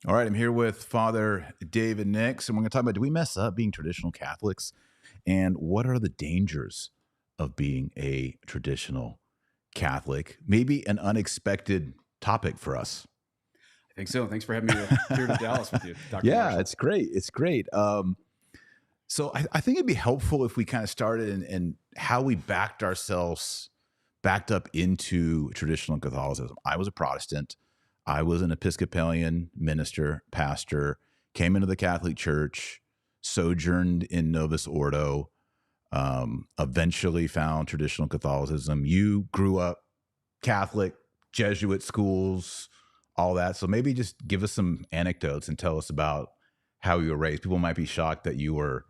All right, I'm here with Father David Nix, and we're going to talk about, do we mess up being traditional Catholics, and what are the dangers of being a traditional Catholic? Maybe an unexpected topic for us. I think so. Thanks for having me here to Dallas with you, Dr. Yeah, Marshall. it's great. It's great. So I think it'd be helpful if we kind of started in how we backed up into traditional Catholicism. I was a Protestant. I was an Episcopalian minister, pastor, came into the Catholic Church, sojourned in Novus Ordo, eventually found traditional Catholicism. You grew up Catholic, Jesuit schools, all that. So maybe just give us some anecdotes and tell us about how you were raised. People might be shocked that you were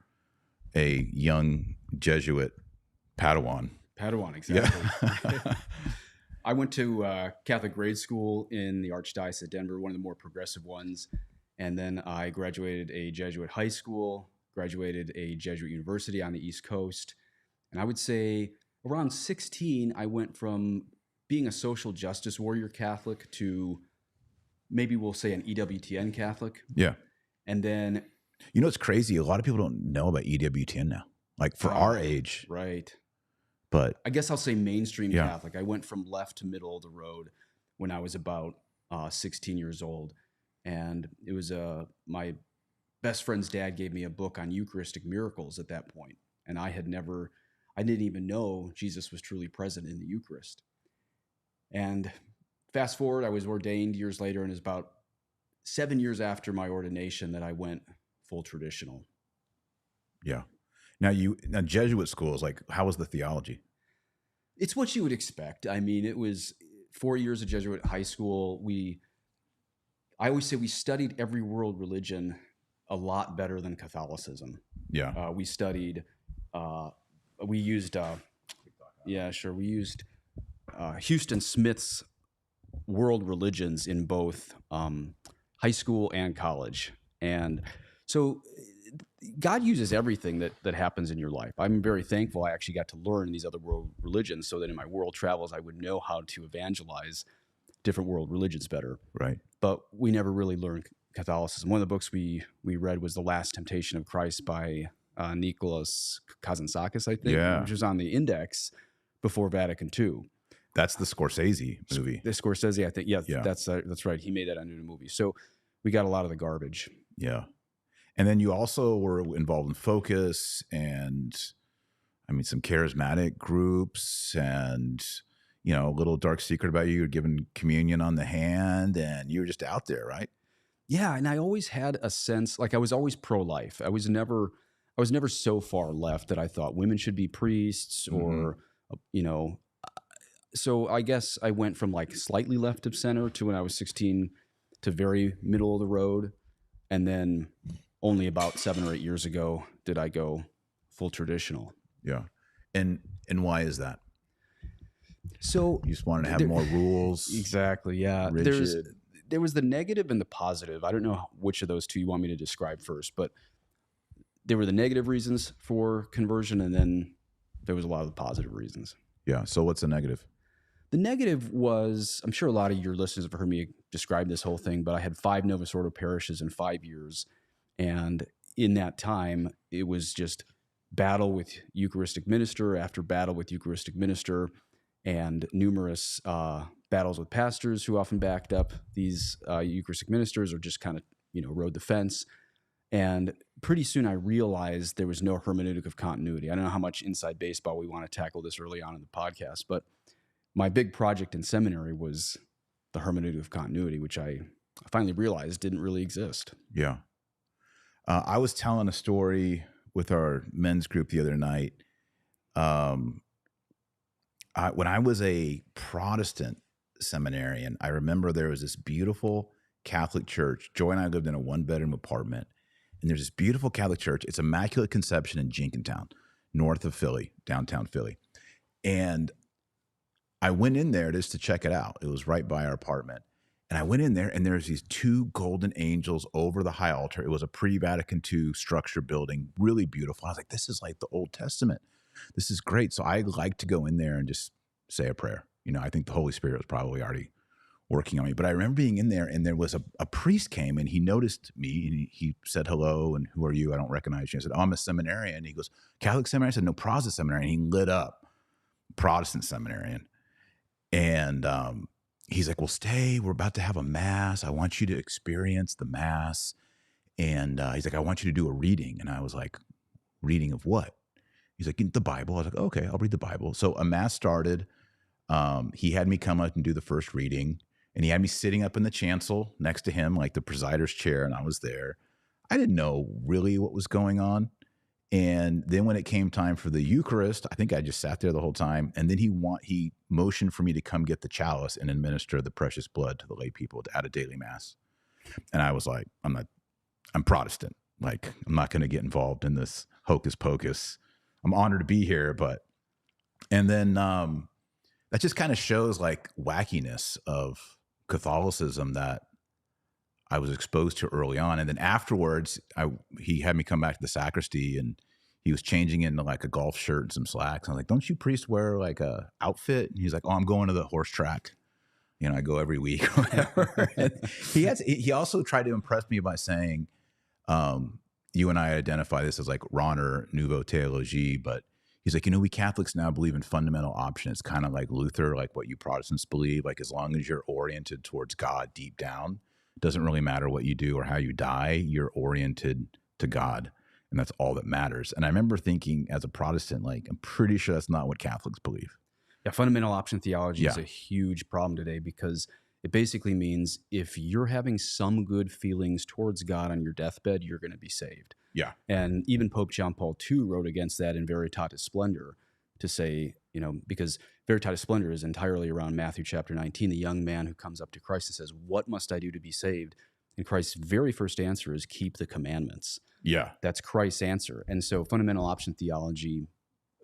a young Jesuit Padawan. Padawan, exactly. Yeah. I went to Catholic grade school in the Archdiocese of Denver, one of the more progressive ones. And then I graduated a Jesuit high school, graduated a Jesuit university on the East Coast. And I would say around 16, I went from being a social justice warrior Catholic to maybe we'll say an EWTN Catholic. Yeah. And then, You know, it's crazy. A lot of people don't know about EWTN now, like for our age. right. But I guess I'll say mainstream Yeah. Catholic. I went from left to middle of the road when I was about 16 years old. And it was my best friend's dad gave me a book on Eucharistic miracles at that point. And I didn't even know Jesus was truly present in the Eucharist. And fast forward, I was ordained years later, and it was about 7 years after my ordination that I went full traditional. yeah. Now Jesuit schools, like, how was the theology? It's what you would expect. I mean, it was 4 years of Jesuit high school. I always say we studied every world religion a lot better than Catholicism. Yeah. We studied, we used, we used Houston Smith's world religions in both high school and college. And so God uses everything that happens in your life. I'm very thankful I actually got to learn these other world religions so that in my world travels, I would know how to evangelize different world religions better. Right. But we never really learned Catholicism. One of the books we read was The Last Temptation of Christ by Nicholas Kazantzakis, I think, Yeah. which was on the index before Vatican II. That's the Scorsese movie. The Scorsese, I think. Yeah. Yeah. That's right. He made that into a movie. So we got a lot of the garbage. Yeah. And then you also were involved in Focus and, I mean, some charismatic groups, and, you know, a little dark secret about you. You're given communion on the hand, and you were just out there, right? Yeah, and I always had a sense, like I was always pro-life. I was never so far left that I thought women should be priests or, you know. So I guess I went from like slightly left of center to when I was 16 to very middle of the road, and then only about 7 or 8 years ago did I go full traditional. Yeah. And why is that? So You just wanted to have more rules. Exactly. Yeah. Rigid. There was the negative and the positive. I don't know which of those two you want me to describe first, but there were the negative reasons for conversion, and then there was a lot of the positive reasons. Yeah. So what's the negative? The negative was, I'm sure a lot of your listeners have heard me describe this whole thing, but I had 5 Novus Ordo parishes in 5 years. And in that time, it was just battle with Eucharistic minister after battle with Eucharistic minister, and numerous battles with pastors who often backed up these Eucharistic ministers or just kind of, rode the fence. And pretty soon I realized there was no hermeneutic of continuity. I don't know how much inside baseball we want to tackle this early on in the podcast, but my big project in seminary was the hermeneutic of continuity, which I finally realized didn't really exist. Yeah. I was telling a story with our men's group the other night. When I was a Protestant seminarian, I remember there was this beautiful Catholic church. Joy and I lived in a 1-bedroom apartment, and there's this beautiful Catholic church. It's Immaculate Conception in Jenkintown, north of Philly, downtown Philly. And I went in there just to check it out. It was right by our apartment. And I went in there, and there's these 2 golden angels over the high altar. It was a pre-Vatican II structure building, really beautiful. I was like, this is like the Old Testament. This is great. So I like to go in there and just say a prayer. I think the Holy Spirit was probably already working on me. But I remember being in there, and there was a priest came, and he noticed me, and he said hello, and who are you? I don't recognize you. I said, oh, I'm a seminarian. And he goes, Catholic seminary? I said, no, Protestant seminary. And he lit up, Protestant seminarian. And he's like, well, stay. We're about to have a mass. I want you to experience the mass. And he's like, I want you to do a reading. And I was like, reading of what? He's like, the Bible. I was like, okay, I'll read the Bible. So a mass started. He had me come up and do the first reading. And he had me sitting up in the chancel next to him, like the presider's chair. And I was there. I didn't know really what was going on. And then when it came time for the Eucharist, I think I just sat there the whole time. And then he motioned for me to come get the chalice and administer the precious blood to the lay people at a daily mass. And I was like, I'm Protestant. Like, I'm not going to get involved in this hocus pocus. I'm honored to be here. And then that just kind of shows like wackiness of Catholicism that I was exposed to early on. And then afterwards, he had me come back to the sacristy, and he was changing into like a golf shirt and some slacks. I was like, don't you priests wear like a outfit? And he's like, oh, I'm going to the horse track. You know, I go every week or whatever. And he also tried to impress me by saying, you and I identify this as like Ronner Nouveau Theologie, but he's like, we Catholics now believe in fundamental option. It's kind of like Luther, like what you Protestants believe. Like, as long as you're oriented towards God deep down, it doesn't really matter what you do or how you die, you're oriented to God. And that's all that matters. And I remember thinking as a Protestant, like, I'm pretty sure that's not what Catholics believe. Yeah, fundamental option theology is a huge problem today, because it basically means if you're having some good feelings towards God on your deathbed, you're going to be saved. Yeah. And even Pope John Paul II wrote against that in Veritatis Splendor, to say, because Veritatis Splendor is entirely around Matthew chapter 19, the young man who comes up to Christ and says, what must I do to be saved? And Christ's very first answer is, keep the commandments. Yeah. That's Christ's answer. And so fundamental option theology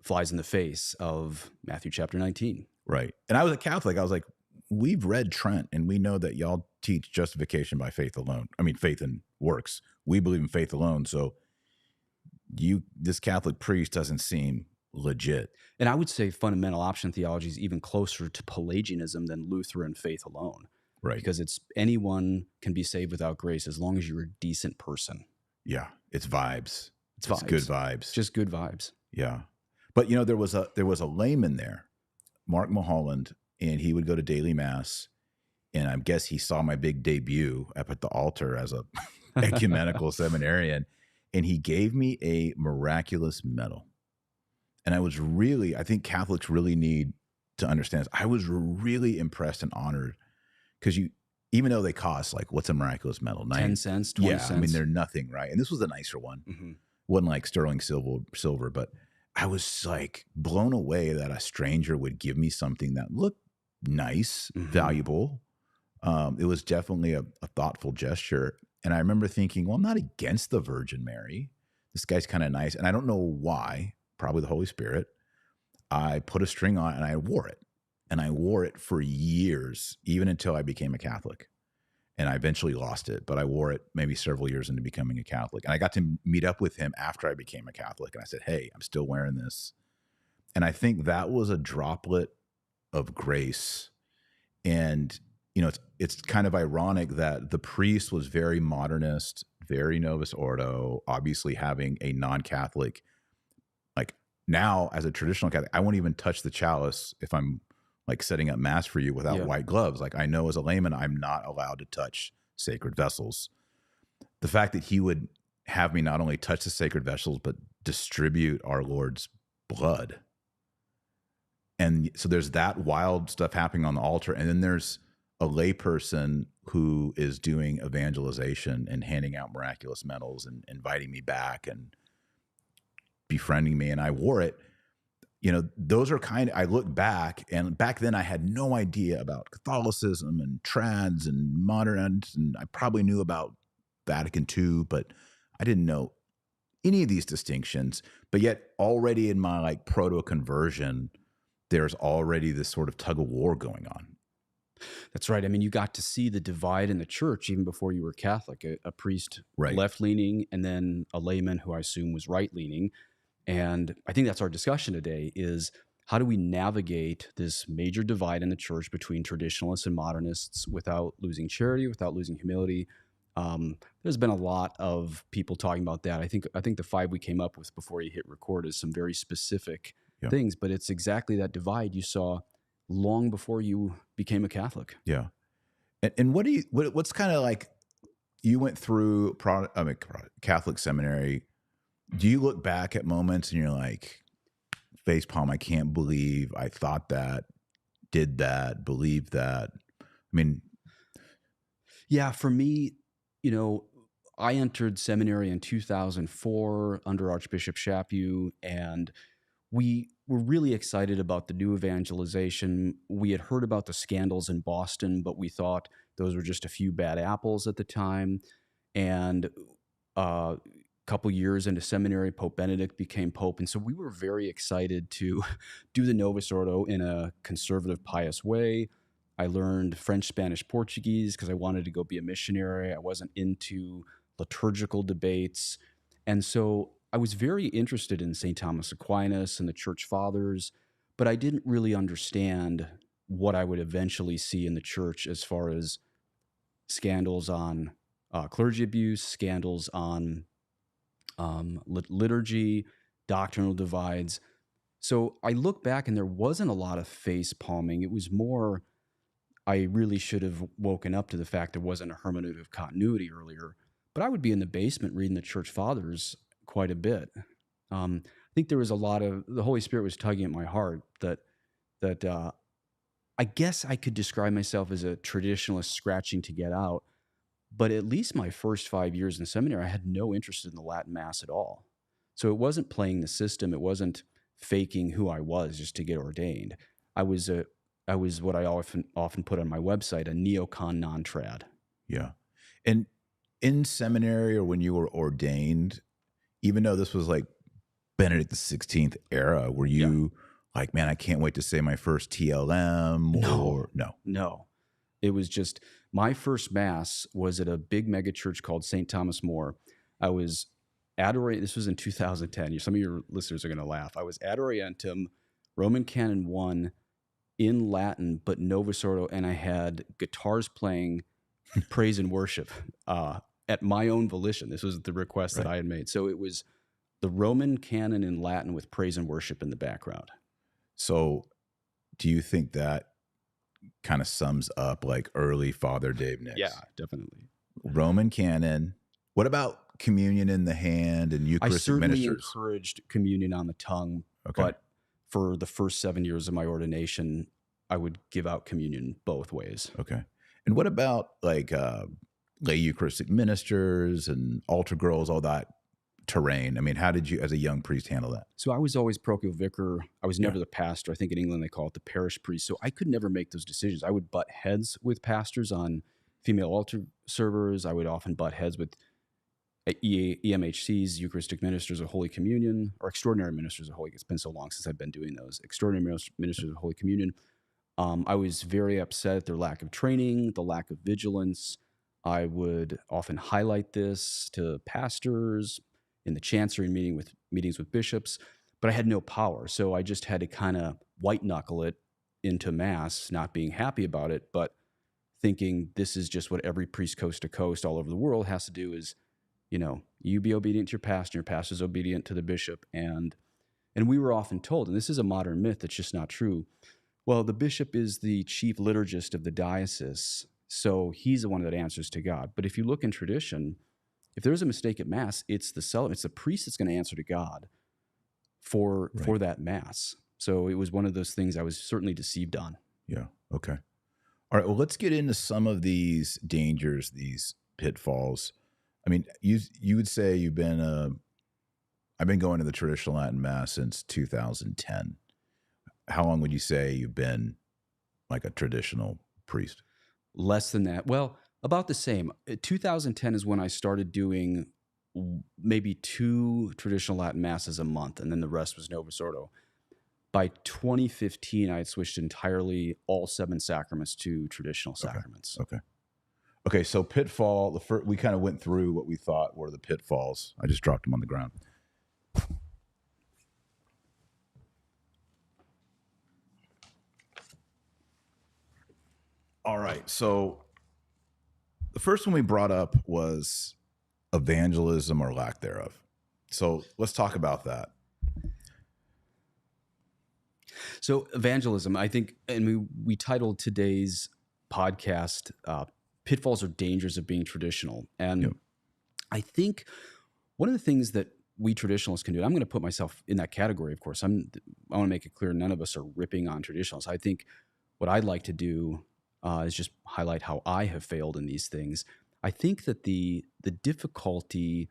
flies in the face of Matthew chapter 19. Right. And I was a Catholic. I was like, we've read Trent, and we know that y'all teach justification by faith alone. I mean, faith and works. We believe in faith alone. So this Catholic priest doesn't seem legit. And I would say fundamental option theology is even closer to Pelagianism than Lutheran faith alone. Right. Because it's anyone can be saved without grace as long as you're a decent person. Yeah. It's vibes. It's vibes. Good vibes. Just good vibes. Yeah. But there was a layman there, Mark Mulholland, and he would go to daily mass. And I guess he saw my big debut up at the altar as a ecumenical seminarian. And he gave me a miraculous medal. And I think Catholics really need to understand this. I was really impressed and honored, because even though they cost, like, what's a miraculous medal? 10 cents, 20 cents. I mean, they're nothing, right? And this was a nicer one. Mm-hmm. Wasn't like sterling silver, but I was like blown away that a stranger would give me something that looked nice, valuable. It was definitely a thoughtful gesture. And I remember thinking, well, I'm not against the Virgin Mary. This guy's kind of nice. And I don't know why, probably the Holy Spirit. I put a string on it and I wore it. And I wore it for years, even until I became a Catholic. And I eventually lost it, but I wore it maybe several years into becoming a Catholic. And I got to meet up with him after I became a Catholic. And I said, hey, I'm still wearing this. And I think that was a droplet of grace. And, it's kind of ironic that the priest was very modernist, very Novus Ordo, obviously having a non-Catholic. Like, now, as a traditional Catholic, I won't even touch the chalice if I'm like setting up mass for you without white gloves. Like, I know as a layman, I'm not allowed to touch sacred vessels. The fact that he would have me not only touch the sacred vessels, but distribute our Lord's blood. And so there's that wild stuff happening on the altar. And then there's a layperson who is doing evangelization and handing out miraculous medals and inviting me back and befriending me. And I wore it. Those are I look back, and back then I had no idea about Catholicism and trads and moderns, and I probably knew about Vatican II, but I didn't know any of these distinctions. But yet already in my like proto-conversion, there's already this sort of tug of war going on. That's right. I mean, you got to see the divide in the church even before you were Catholic. A priest left-leaning, and then a layman who I assume was right-leaning. And I think that's our discussion today, is how do we navigate this major divide in the church between traditionalists and modernists without losing charity, without losing humility? There's been a lot of people talking about that. I think the five we came up with before you hit record is some very specific Yeah. things, but it's exactly that divide you saw long before you became a Catholic. Yeah. And what's kind of like, you went through Catholic seminary. Do you look back at moments and you're like, facepalm, I can't believe I thought that, did that, believed that? I mean, Yeah, for me, you know, I entered seminary in 2004 under Archbishop Chaput, and we were really excited about the new evangelization. We had heard about the scandals in Boston, but we thought those were just a few bad apples at the time. And a couple years into seminary, Pope Benedict became pope, and so we were very excited to do the Novus Ordo in a conservative, pious way. I learned French, Spanish, Portuguese because I wanted to go be a missionary. I wasn't into liturgical debates. And so I was very interested in St. Thomas Aquinas and the church fathers, but I didn't really understand what I would eventually see in the church as far as scandals on clergy abuse, scandals on liturgy, doctrinal divides. So I look back and there wasn't a lot of face palming. It was more, I really should have woken up to the fact there wasn't a hermeneutic of continuity earlier. But I would be in the basement reading the church fathers quite a bit. I think there was a lot of, the Holy Spirit was tugging at my heart that I guess I could describe myself as a traditionalist scratching to get out. But at least my first 5 years in seminary, I had no interest in the Latin Mass at all. So it wasn't playing the system. It wasn't faking who I was just to get ordained. I was what I often put on my website, a neocon non-trad. yeah. And in seminary, or when you were ordained, even though this was like Benedict the 16th era, were you like, man, I can't wait to say my first TLM? Or No. It was just, my first Mass was at a big mega church called St. Thomas More. I was this was in 2010. Some of your listeners are going to laugh. I was ad orientem, Roman Canon 1 in Latin, but Novus Ordo, and I had guitars playing praise and worship at my own volition. This was the request that I had made. So it was the Roman canon in Latin with praise and worship in the background. So do you think that kind of sums up like early Father Dave Nix? Yeah, definitely. Roman canon. What about communion in the hand and Eucharistic I certainly ministers? encouraged communion on the tongue, but for the first 7 years of my ordination, I would give out communion both ways. Okay. And what about like lay Eucharistic ministers and altar girls, all that terrain? I mean, how did you, as a young priest, handle that? So I was always parochial vicar. I was never the pastor. I think in England they call it the parish priest. So I could never make those decisions. I would butt heads with pastors on female altar servers. I would often butt heads with EMHCs, Eucharistic Ministers of Holy Communion, or Extraordinary Ministers of Holy. It's been so long since I've been doing those. Extraordinary Ministers of Holy Communion. I was very upset at their lack of training, the lack of vigilance. I would often highlight this to pastors in the chancery meetings with bishops, but I had no power. So I just had to kind of white knuckle it into Mass, not being happy about it, but thinking this is just what every priest coast to coast all over the world has to do is, you be obedient to your pastor, your pastor's obedient to the bishop. And we were often told, and this is a modern myth that's just not true, well, the bishop is the chief liturgist of the diocese, so he's the one that answers to God. But if you look in tradition, if there's a mistake at Mass, it's the priest that's going to answer to God for that Mass. So it was one of those things I was certainly deceived on. Yeah. Okay. All right. Well, let's get into some of these dangers, these pitfalls. I mean, you would say I've been going to the traditional Latin Mass since 2010. How long would you say you've been like a traditional priest? Less than that. Well, about the same. 2010 is when I started doing maybe 2 traditional Latin Masses a month, and then the rest was Novus Ordo. By 2015, I had switched entirely all 7 sacraments to traditional sacraments. Okay. So pitfall, we kind of went through what we thought were the pitfalls. I just dropped them on the ground. All right. So the first one we brought up was evangelism or lack thereof. So let's talk about that. So evangelism, I think, and we titled today's podcast "Pitfalls or Dangers of Being Traditional," and Yep. I think one of the things that we traditionalists can do, and I'm going to put myself in that category, of course. I want to make it clear none of us are ripping on traditionalists. I think what I'd like to do is just highlight how I have failed in these things. I think that the difficulty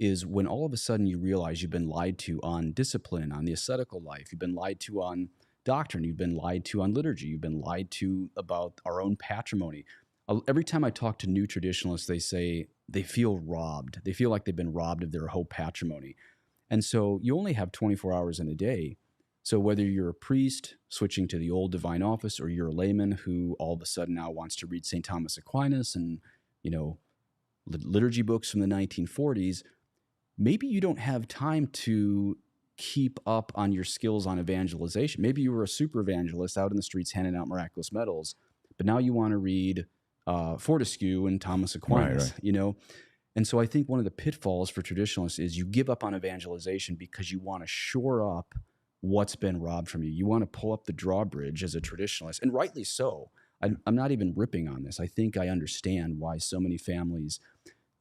is when all of a sudden you realize you've been lied to on discipline, on the ascetical life, you've been lied to on doctrine, you've been lied to on liturgy, you've been lied to about our own patrimony. Every time I talk to new traditionalists, they say they feel robbed. They feel like they've been robbed of their whole patrimony. And so you only have 24 hours in a day. So whether you're a priest switching to the old divine office, or you're a layman who all of a sudden now wants to read St. Thomas Aquinas and, liturgy books from the 1940s, maybe you don't have time to keep up on your skills on evangelization. Maybe you were a super evangelist out in the streets handing out miraculous medals, but now you want to read Fortescue and Thomas Aquinas, Right. And so I think one of the pitfalls for traditionalists is you give up on evangelization because you want to shore up what's been robbed from you. You want to pull up the drawbridge as a traditionalist, and rightly so. I'm not even ripping on this. I think I understand why so many families,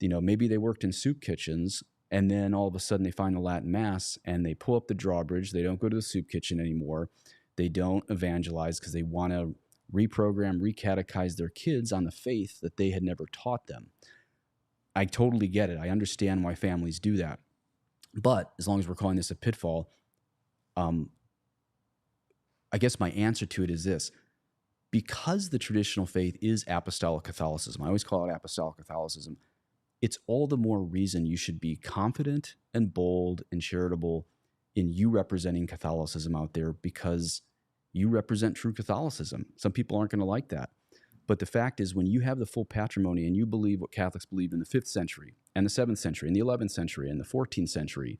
maybe they worked in soup kitchens and then all of a sudden they find the Latin Mass and they pull up the drawbridge. They don't go to the soup kitchen anymore. They don't evangelize because they want to reprogram, recatechize their kids on the faith that they had never taught them. I totally get it. I understand why families do that. But as long as we're calling this a pitfall, I guess my answer to it is this. Because the traditional faith is apostolic Catholicism, I always call it apostolic Catholicism, it's all the more reason you should be confident and bold and charitable in you representing Catholicism out there, because you represent true Catholicism. Some people aren't going to like that. But the fact is, when you have the full patrimony and you believe what Catholics believe in the 5th century and the 7th century and the 11th century and the 14th century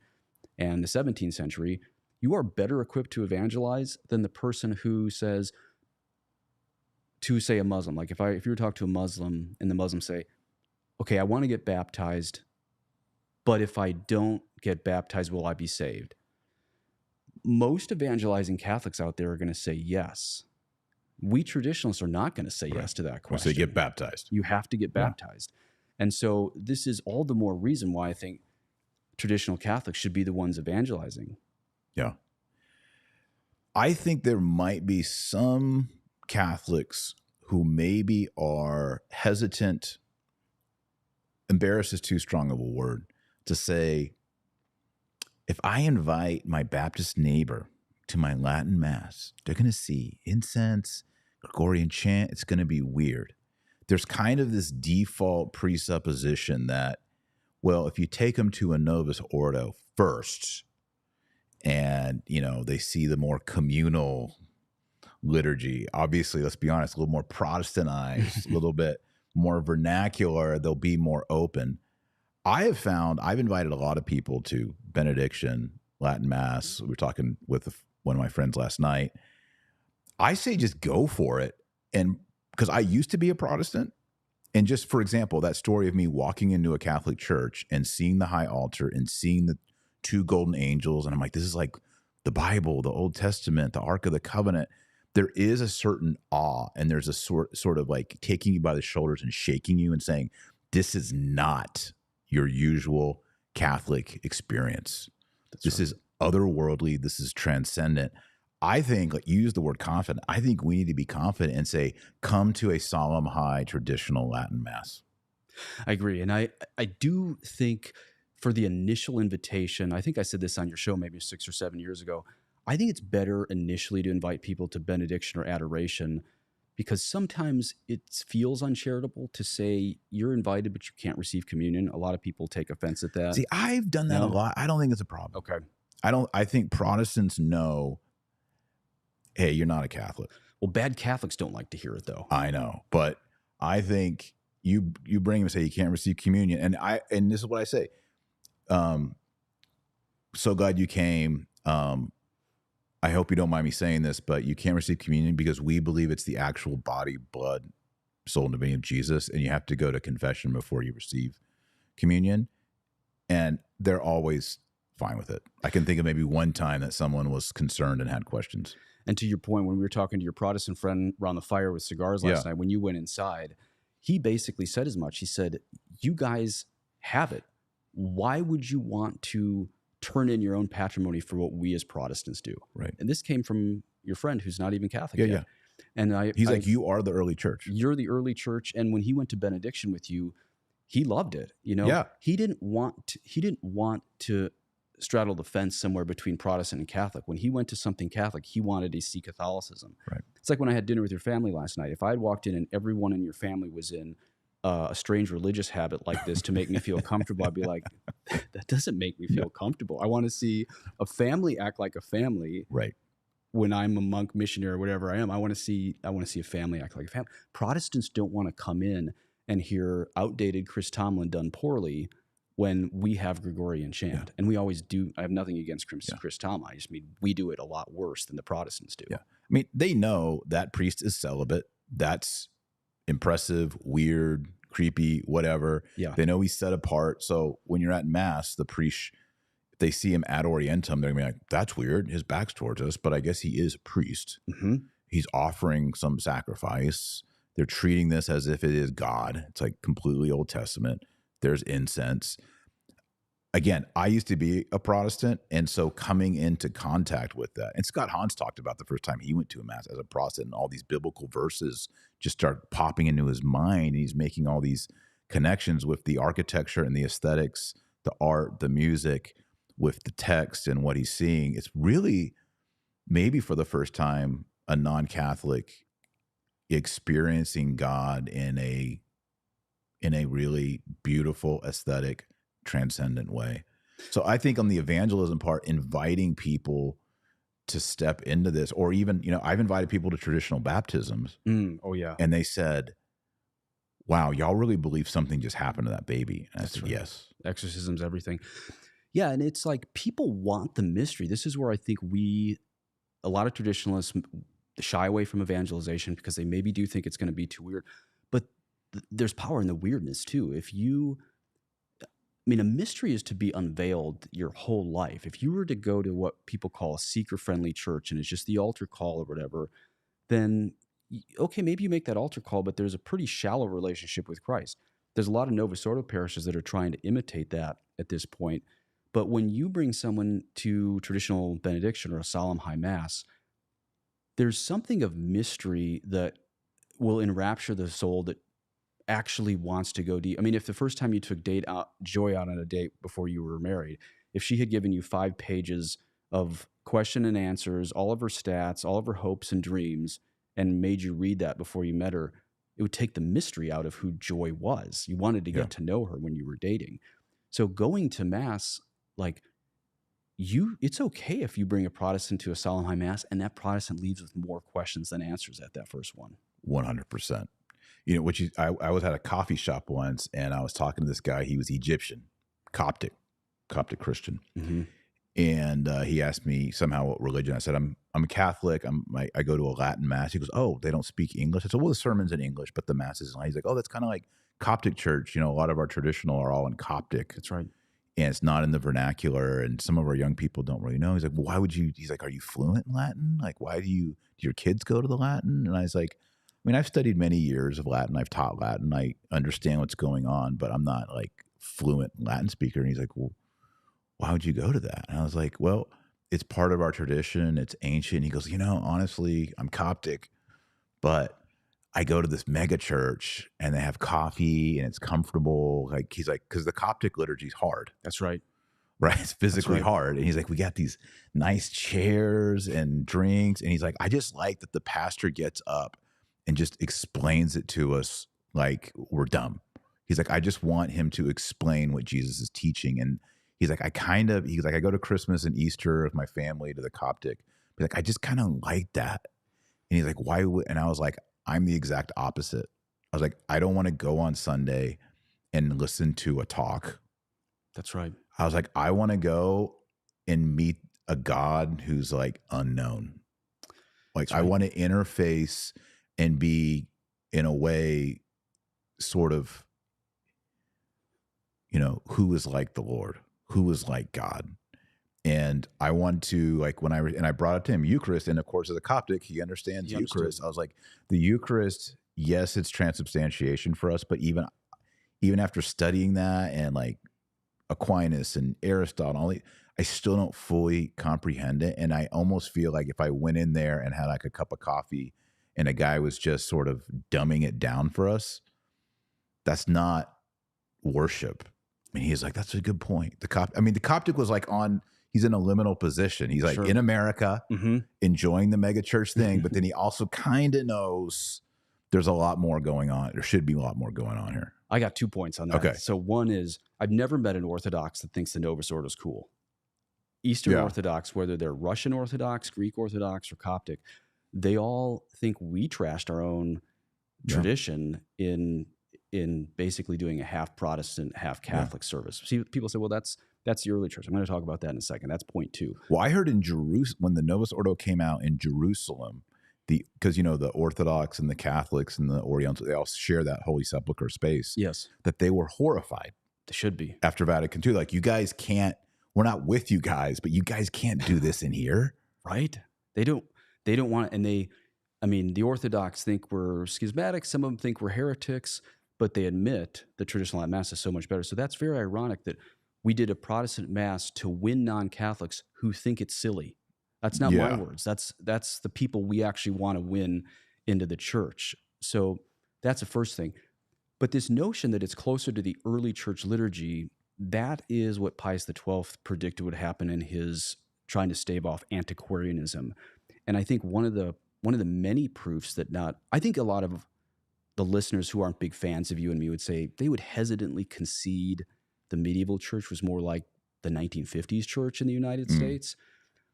and the 17th century, you are better equipped to evangelize than the person who says, to say a Muslim, like if you were to talk to a Muslim and the Muslim say, okay, I want to get baptized, but if I don't get baptized, will I be saved? Most evangelizing Catholics out there are going to say yes. We traditionalists are not going to say yes to that question. So you get baptized. You have to get baptized. And so this is all the more reason why I think traditional Catholics should be the ones evangelizing. Yeah. I think there might be some Catholics who maybe are hesitant, embarrassed is too strong of a word, to say, if I invite my Baptist neighbor to my Latin Mass, they're going to see incense, Gregorian chant. It's going to be weird. There's kind of this default presupposition that, well, if you take them to a Novus Ordo first and, they see the more communal liturgy, obviously, let's be honest, a little more Protestantized, a little bit more vernacular, they'll be more open. I've invited a lot of people to benediction, Latin Mass. We were talking with one of my friends last night. I say just go for it. And because I used to be a Protestant, and just for example, that story of me walking into a Catholic church and seeing the high altar and seeing the 2 golden angels, and I'm like, this is like the Bible, the Old Testament, the Ark of the Covenant. There is a certain awe, and there's a sort of like taking you by the shoulders and shaking you and saying, this is not your usual Catholic experience. This is otherworldly. This is transcendent. I think, like, you use the word confident. I think we need to be confident and say, come to a solemn, high, traditional Latin Mass. I agree. And I do think for the initial invitation, I think I said this on your show maybe 6 or 7 years ago, I think it's better initially to invite people to benediction or adoration, because sometimes it feels uncharitable to say you're invited, but you can't receive communion. A lot of people take offense at that. See, I've done that a lot. I don't think it's a problem. Okay. I think Protestants know, hey, you're not a Catholic. Well, bad Catholics don't like to hear it, though. I know, but I think you bring them and say you can't receive communion, and this is what I say. So glad you came. I hope you don't mind me saying this, but you can't receive communion because we believe it's the actual body, blood, soul and divinity of Jesus, and you have to go to confession before you receive communion. And they're always fine with it. I can think of maybe one time that someone was concerned and had questions. And to your point, when we were talking to your Protestant friend around the fire with cigars last night, when you went inside, he basically said as much. He said, you guys have it. Why would you want to turn in your own patrimony for what we as Protestants do? Right. And this came from your friend who's not even Catholic yet. And he's like, you are the early church. You're the early church. And when he went to benediction with you, he loved it. You know, Yeah. He didn't want to straddle the fence somewhere between Protestant and Catholic. When he went to something Catholic, he wanted to see Catholicism. Right. It's like when I had dinner with your family last night. If I had walked in and everyone in your family was in a strange religious habit like this to make me feel comfortable, I'd be like, that doesn't make me feel comfortable. I want to see a family act like a family. Right. When I'm a monk, missionary, or whatever I am, I want to see a family act like a family. Protestants don't want to come in and hear outdated Chris Tomlin done poorly when we have Gregorian chant. Yeah. And we always do. I have nothing against Chris Tomlin. I just mean we do it a lot worse than the Protestants do. Yeah. I mean, they know that priest is celibate. That's impressive, weird, creepy, whatever. Yeah. They know he's set apart. So when you're at mass, the priest, if they see him ad orientem, they're going to be like, that's weird. His back's towards us, but I guess he is a priest. Mm-hmm. He's offering some sacrifice. They're treating this as if it is God. It's like completely Old Testament. There's incense. Again, I used to be a Protestant, and so coming into contact with that, and Scott Hahn talked about the first time he went to a mass as a Protestant, and all these biblical verses just start popping into his mind, and he's making all these connections with the architecture and the aesthetics, the art, the music, with the text and what he's seeing. It's really, maybe for the first time, a non-Catholic experiencing God in a really beautiful, aesthetic, transcendent way. So I think on the evangelism part, inviting people to step into this, or even, I've invited people to traditional baptisms. Oh yeah. And they said, wow, y'all really believe something just happened to that baby? And I said, right. Yes. Exorcism's everything. Yeah. And it's like, people want the mystery. This is where I think a lot of traditionalists shy away from evangelization because they maybe do think it's going to be too weird, but there's power in the weirdness too. A mystery is to be unveiled your whole life. If you were to go to what people call a seeker-friendly church and it's just the altar call or whatever, then, okay, maybe you make that altar call, but there's a pretty shallow relationship with Christ. There's a lot of Novus Ordo parishes that are trying to imitate that at this point. But when you bring someone to traditional benediction or a solemn high mass, there's something of mystery that will enrapture the soul that actually wants to go deep. I mean, if the first time you took Joy out on a date before you were married, if she had given you 5 pages of question and answers, all of her stats, all of her hopes and dreams, and made you read that before you met her, it would take the mystery out of who Joy was. You wanted to get to know her when you were dating. So going to mass, it's okay if you bring a Protestant to a solemn high mass and that Protestant leaves with more questions than answers at that first one. 100%. I was at a coffee shop once, and I was talking to this guy. He was Egyptian, Coptic Christian. Mm-hmm. And he asked me somehow what religion. I said, I'm a Catholic. I go to a Latin mass. He goes, oh, they don't speak English. I said, well, the sermon's in English, but the mass is. He's like, oh, that's kind of like Coptic church. A lot of our traditional are all in Coptic. That's right. And it's not in the vernacular. And some of our young people don't really know. He's like, well, why would you? He's like, are you fluent in Latin? Like, why do your kids go to the Latin? And I was like, I've studied many years of Latin. I've taught Latin. I understand what's going on, but I'm not like fluent Latin speaker. And he's like, well, why would you go to that? And I was like, well, it's part of our tradition. It's ancient. He goes, honestly, I'm Coptic, but I go to this mega church and they have coffee and it's comfortable. He's like, because the Coptic liturgy is hard. That's right. Right. It's physically hard. And he's like, we got these nice chairs and drinks. And he's like, I just like that the pastor gets up and just explains it to us like we're dumb. He's like, I just want him to explain what Jesus is teaching. And he's like, I go to Christmas and Easter with my family to the Coptic. He's like, I just kind of like that. And he's like, why would, and I was like, I'm the exact opposite. I was like, I don't want to go on Sunday and listen to a talk. That's right. I was like, I want to go and meet a God who's like unknown. Like, I want to interface and be in a way, sort of, who is like the Lord, who is like God. And I want to, like, and I brought it to him, Eucharist. And of course, as a Coptic, he understands He understood. Eucharist. I was like, the Eucharist, yes, it's transubstantiation for us, but even after studying that and like Aquinas and Aristotle, I still don't fully comprehend it. And I almost feel like if I went in there and had like a cup of coffee and a guy was just sort of dumbing it down for us, that's not worship. I mean, he's like, that's a good point. The Coptic was like he's in a liminal position. He's like Sure. in America, enjoying the mega church thing, but then he also kind of knows there's a lot more going on. There should be a lot more going on here. I got 2 points on that. Okay. So one is, I've never met an Orthodox that thinks the Novus Ordo is cool. Eastern Orthodox, whether they're Russian Orthodox, Greek Orthodox, or Coptic, they all think we trashed our own tradition in basically doing a half Protestant, half Catholic service. See, people say, well, that's the early church. I'm going to talk about that in a second. That's point 2. Well, I heard in Jerusalem, when the Novus Ordo came out in Jerusalem, because the Orthodox and the Catholics and the Orientals, they all share that Holy Sepulchre space. Yes. That they were horrified. They should be. After Vatican II. Like, you guys can't, we're not with you guys, but you guys can't do this in here. Right. They don't want, and the Orthodox think we're schismatic. Some of them think we're heretics, but they admit the traditional Latin Mass is so much better. So that's very ironic that we did a Protestant Mass to win non-Catholics who think it's silly. That's not my words. That's the people we actually want to win into the church. So that's the first thing. But this notion that it's closer to the early church liturgy, that is what Pius XII predicted would happen in his trying to stave off antiquarianism. And I think one of the many proofs that I think a lot of the listeners who aren't big fans of you and me would say they would hesitantly concede the medieval church was more like the 1950s church in the United States.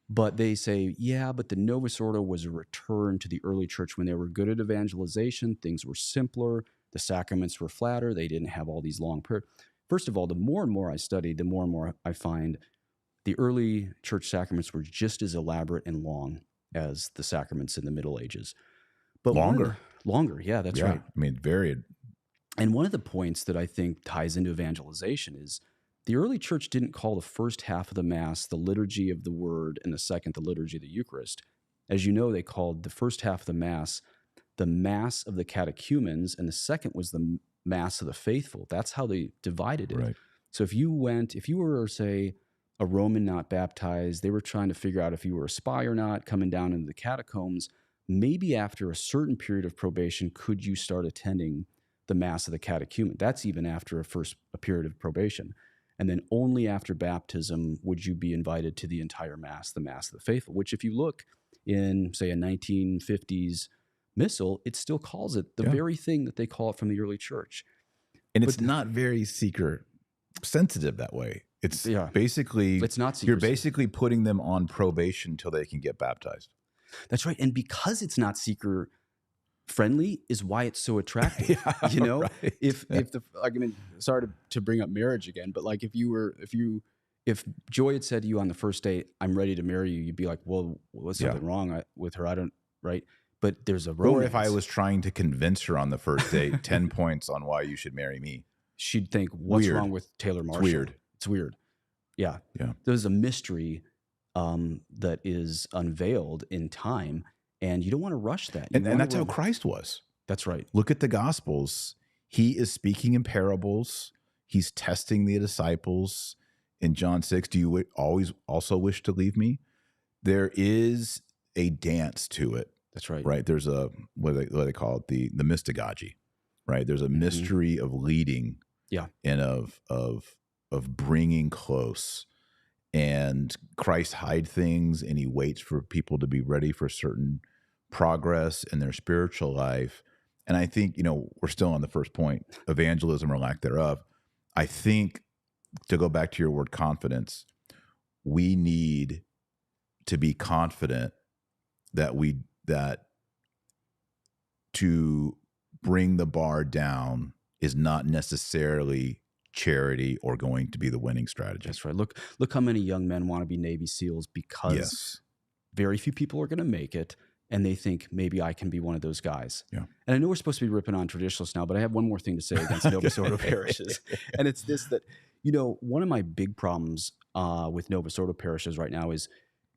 But they say, yeah, but the Novus Ordo was a return to the early church when they were good at evangelization. Things were simpler. The sacraments were flatter. They didn't have all these long prayers. First of all, the more and more I study, the more and more I find the early church sacraments were just as elaborate and long as the sacraments in the Middle Ages. But Longer. Yeah, that's right. I mean, varied. And one of the points that I think ties into evangelization is the early church didn't call the first half of the Mass the liturgy of the Word and the second the liturgy of the Eucharist. As you know, they called the first half of the Mass the Mass of the catechumens, and the second was the Mass of the faithful. That's how they divided it. Right. So if you were, say, a Roman not baptized, they were trying to figure out if you were a spy or not, coming down into the catacombs, maybe after a certain period of probation, could you start attending the Mass of the catechumen? That's even after a period of probation. And then only after baptism would you be invited to the entire Mass, the Mass of the faithful, which if you look in, say, a 1950s missal, it still calls it the very thing that they call it from the early church. And it's not very seeker sensitive that way. It's basically, it's not seeker you're basically putting them on probation until they can get baptized. That's right. And because it's not seeker friendly is why it's so attractive. Right. Sorry to bring up marriage again, but like if Joy had said to you on the first date, I'm ready to marry you, you'd be like, well, what's something wrong with her? I don't, right? But there's a romance. Or if I was trying to convince her on the first date, 10 points on why you should marry me. She'd think, what's wrong with Taylor Marshall? It's weird. Yeah. There's a mystery that is unveiled in time. And you don't want to rush that. And that's how Christ was. That's right. Look at the Gospels. He is speaking in parables. He's testing the disciples. In John 6, do you always also wish to leave me? There is a dance to it. That's right. Right. There's a, what do they call it? The mystagogy, right? There's a mystery of leading. Yeah. And of bringing close. And Christ hides things and he waits for people to be ready for certain progress in their spiritual life. And I think, we're still on the first point, evangelism or lack thereof. I think, to go back to your word confidence, we need to be confident that to bring the bar down is not necessarily charity or going to be the winning strategy. That's right. Look how many young men want to be Navy SEALs because very few people are going to make it. and they think maybe I can be one of those guys. Yeah. And I know we're supposed to be ripping on traditionalists now, but I have one more thing to say against Novus Ordo parishes. And it's this, that, one of my big problems with Novus Ordo parishes right now is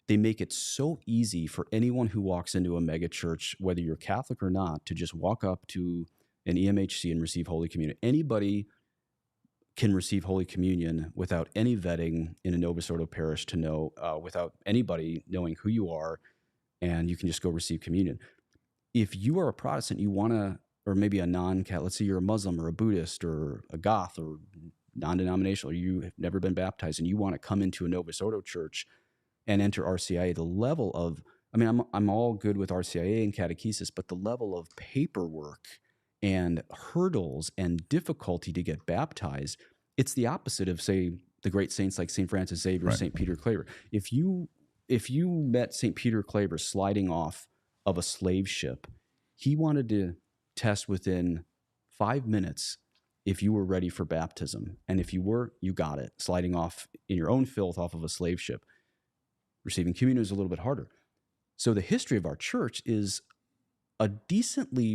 they make it so easy for anyone who walks into a mega church, whether you're Catholic or not, to just walk up to an EMHC and receive Holy Communion. Anybody can receive Holy Communion without any vetting in a Novus Ordo parish to know, without anybody knowing who you are, and you can just go receive communion. If you are a Protestant, you want to, or maybe a non-Catholic, let's say you're a Muslim or a Buddhist or a Goth or non-denominational, or you have never been baptized and you want to come into a Novus Ordo church and enter RCIA, the level of, I'm all good with RCIA and catechesis, but the level of paperwork and hurdles and difficulty to get baptized, it's the opposite of, say, the great saints like St. Francis Xavier, Right. St. Peter Claver. If you met St. Peter Claver sliding off of a slave ship, he wanted to test within 5 minutes if you were ready for baptism. And if you were, you got it. Sliding off in your own filth off of a slave ship. Receiving communion is a little bit harder. So the history of our church is a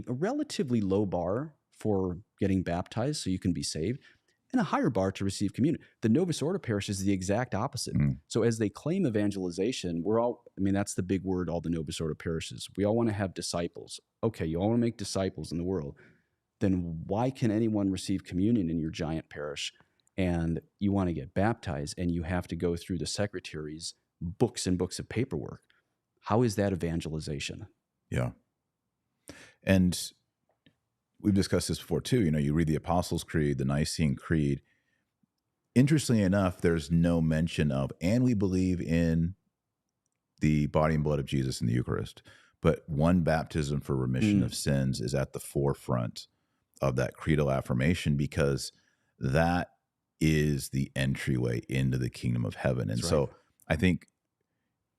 relatively low bar for getting baptized so you can be saved, and a higher bar to receive communion. The Novus Ordo parish is the exact opposite. So as they claim evangelization, that's the big word, all the Novus Ordo parishes. We all want to have disciples. Okay, you all want to make disciples in the world. Then why can anyone receive communion in your giant parish? And you want to get baptized, and you have to go through the secretary's books and books of paperwork. How is that evangelization? Yeah. And we've discussed this before too. You read the Apostles' Creed, the Nicene Creed. Interestingly enough, there's no mention of, and we believe in the body and blood of Jesus in the Eucharist. But one baptism for remission of sins is at the forefront of that creedal affirmation, because that is the entryway into the kingdom of heaven. And so I think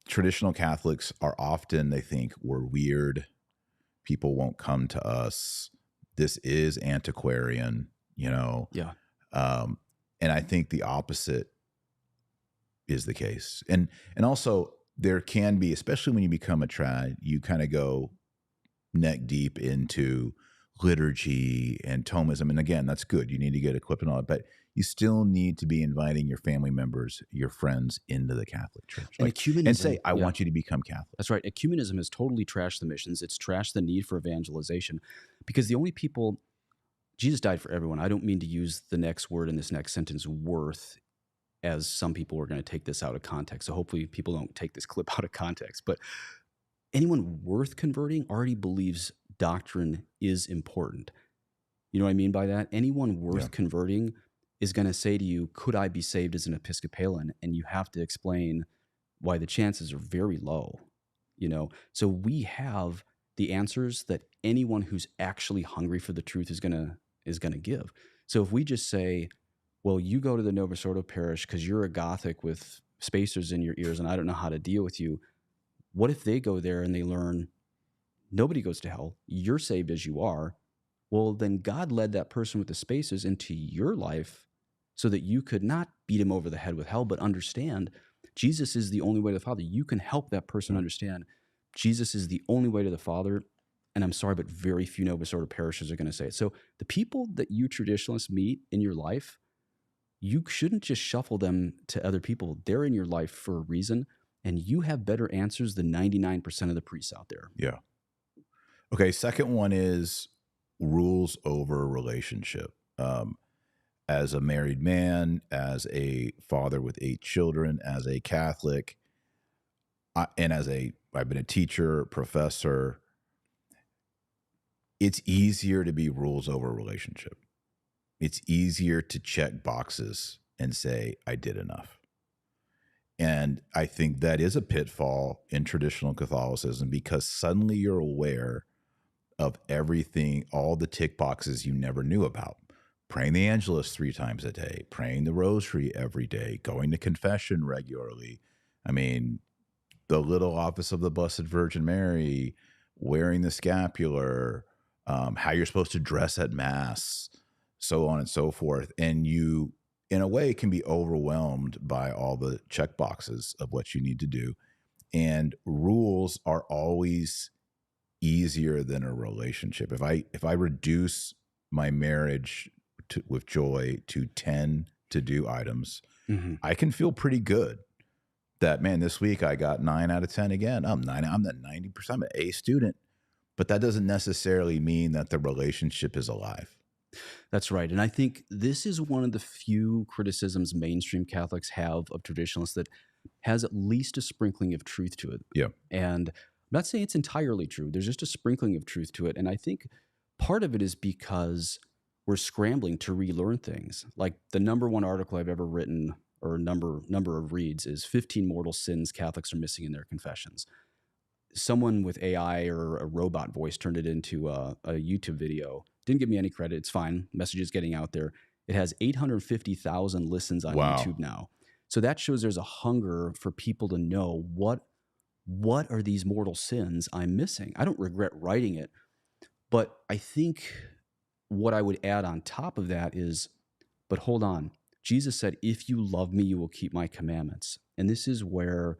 traditional Catholics are often, they think we're weird. People won't come to us. This is antiquarian, Yeah. And I think the opposite is the case. And also there can be, especially when you become a trad, you kind of go neck deep into liturgy and Thomism. And again, that's good. You need to get equipped and all that, but you still need to be inviting your family members, your friends into the Catholic Church. And say, I want you to become Catholic. That's right. Ecumenism has totally trashed the missions. It's trashed the need for evangelization, because the only people, Jesus died for everyone. I don't mean to use the next word in this next sentence, worth, as some people are going to take this out of context. So hopefully people don't take this clip out of context. But anyone worth converting already believes doctrine is important. You know what I mean by that? Anyone worth converting is going to say to you, could I be saved as an Episcopalian? And you have to explain why the chances are very low. So we have the answers that anyone who's actually hungry for the truth is going to give. So if we just say, well, you go to the Novus Ordo parish because you're a Gothic with spacers in your ears and I don't know how to deal with you. What if they go there and they learn nobody goes to hell, you're saved as you are? Well, then God led that person with the spacers into your life so that you could not beat him over the head with hell, but understand Jesus is the only way to the Father. You can help that person understand Jesus is the only way to the Father. And I'm sorry, but very few Novus Ordo parishes are going to say it. So the people that you traditionalists meet in your life, you shouldn't just shuffle them to other people. They're in your life for a reason, and you have better answers than 99% of the priests out there. Yeah. Okay, second one is rules over relationship. As a married man, as a father with 8 children, as a Catholic, I've been a teacher, professor, it's easier to be rules over relationship. It's easier to check boxes and say, I did enough. And I think that is a pitfall in traditional Catholicism, because suddenly you're aware of everything, all the tick boxes you never knew about. Praying the Angelus 3 times a day, praying the Rosary every day, going to confession regularly. The little office of the Blessed Virgin Mary, wearing the scapular, how you're supposed to dress at Mass, so on and so forth. And you, in a way, can be overwhelmed by all the check boxes of what you need to do. And rules are always easier than a relationship. If I reduce my marriage with joy to 10 to do items, Mhm. I can feel pretty good that, man, this week I got 9 out of 10 again. I'm the 90%, I'm an A student, but that doesn't necessarily mean that the relationship is alive. That's right. And I think this is one of the few criticisms mainstream Catholics have of traditionalists that has at least a sprinkling of truth to it. Yeah. And I'm not saying it's entirely true. There's just a sprinkling of truth to it. And I think part of it is because we're scrambling to relearn things. Like the number one article I've ever written, or number of reads, is 15 mortal sins Catholics are missing in their confessions. Someone with AI or a robot voice turned it into a YouTube video. Didn't give me any credit. It's fine. Message is getting out there. It has 850,000 listens on Wow. YouTube now. So that shows there's a hunger for people to know what are these mortal sins I'm missing. I don't regret writing it, but I think what I would add on top of that is, but hold on. Jesus said, "If you love me, you will keep my commandments." And this is where,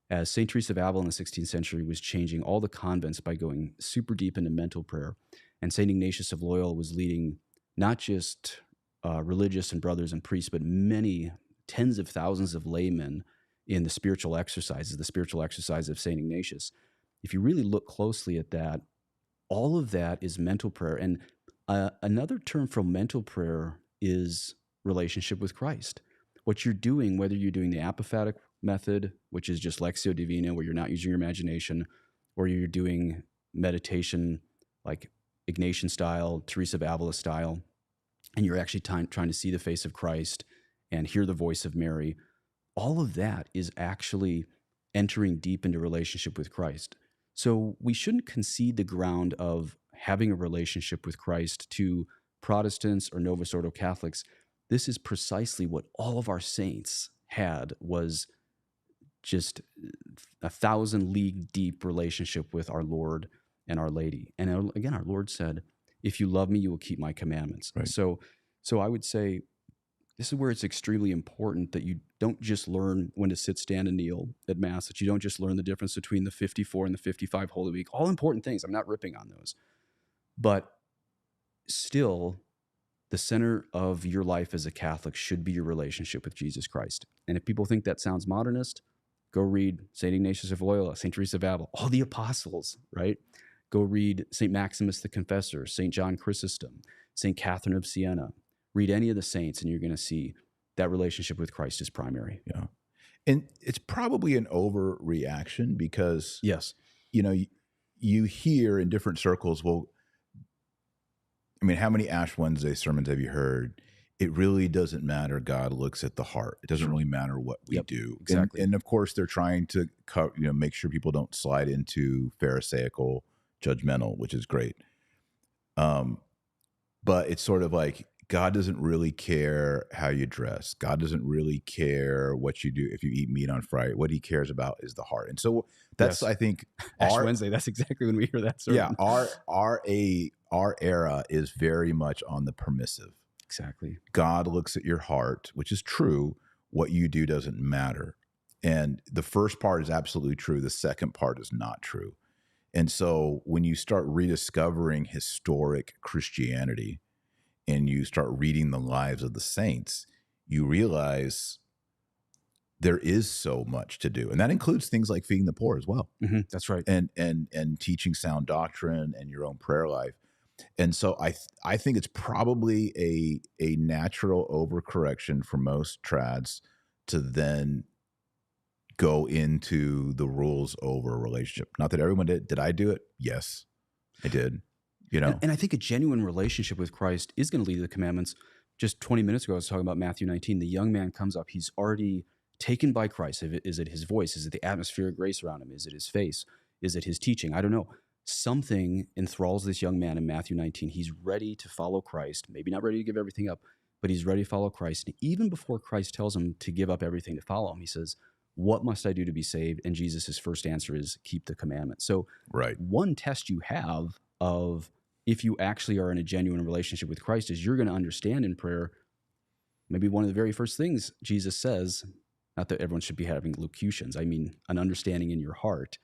as St. Teresa of Avila in the 16th century was changing all the convents by going super deep into mental prayer, and St. Ignatius of Loyola was leading not just religious and brothers and priests, but many tens of thousands of laymen in the spiritual exercise of St. Ignatius. If you really look closely at that, all of that is mental prayer. And another term for mental prayer is relationship with Christ. What you're doing, whether you're doing the apophatic method, which is just Lectio Divina, where you're not using your imagination, or you're doing meditation like Ignatian style, Teresa of Avila style, and you're actually trying to see the face of Christ and hear the voice of Mary, all of that is actually entering deep into relationship with Christ. So we shouldn't concede the ground of having a relationship with Christ to Protestants or Novus Ordo Catholics. This is precisely what all of our saints had, was just 1,000 league deep relationship with our Lord and Our Lady. And again, our Lord said, "If you love me, you will keep my commandments." Right. So I would say this is where it's extremely important that you don't just learn when to sit, stand, and kneel at Mass, that you don't just learn the difference between the 54 and the 55 Holy Week. All important things. I'm not ripping on those. But still, the center of your life as a Catholic should be your relationship with Jesus Christ. And if people think that sounds modernist, go read St. Ignatius of Loyola, St. Teresa of Avila, all the apostles, right? Go read St. Maximus the Confessor, St. John Chrysostom, St. Catherine of Siena. Read any of the saints, and you're going to see that relationship with Christ is primary. Yeah. And it's probably an overreaction because, Yes. You hear in different circles, well, I mean, how many Ash Wednesday sermons have you heard? It really doesn't matter. God looks at the heart. It doesn't really matter what we do. Exactly. And of course, they're trying to make sure people don't slide into Pharisaical judgmental, which is great. But it's sort of like God doesn't really care how you dress. God doesn't really care what you do if you eat meat on Friday. What he cares about is the heart. And so that's, Yes. I think, Ash Wednesday, that's exactly when we hear that sermon. yeah, our era is very much on the permissive. Exactly. God looks at your heart, which is true. What you do doesn't matter. And the first part is absolutely true. The second part is not true. And so when you start rediscovering historic Christianity and you start reading the lives of the saints, you realize there is so much to do. And that includes things like feeding the poor as well. Mm-hmm. That's right. And teaching sound doctrine and your own prayer life. And so I think it's probably a natural overcorrection for most trads to then go into the rules over a relationship. Not that everyone did. Did I do it? Yes, I did. And I think a genuine relationship with Christ is going to lead to the commandments. Just 20 minutes ago, I was talking about Matthew 19. The young man comes up. He's already taken by Christ. Is it his voice? Is it the atmosphere of grace around him? Is it his face? Is it his teaching? I don't know. Something enthralls this young man in Matthew 19. He's ready to follow Christ, maybe not ready to give everything up, but he's ready to follow Christ. And even before Christ tells him to give up everything to follow him, he says, "What must I do to be saved?" And Jesus' first answer is, "Keep the commandments." So right. One test you have of if you actually are in a genuine relationship with Christ is you're going to understand in prayer, maybe one of the very first things Jesus says, not that everyone should be having locutions, I mean an understanding in your heart,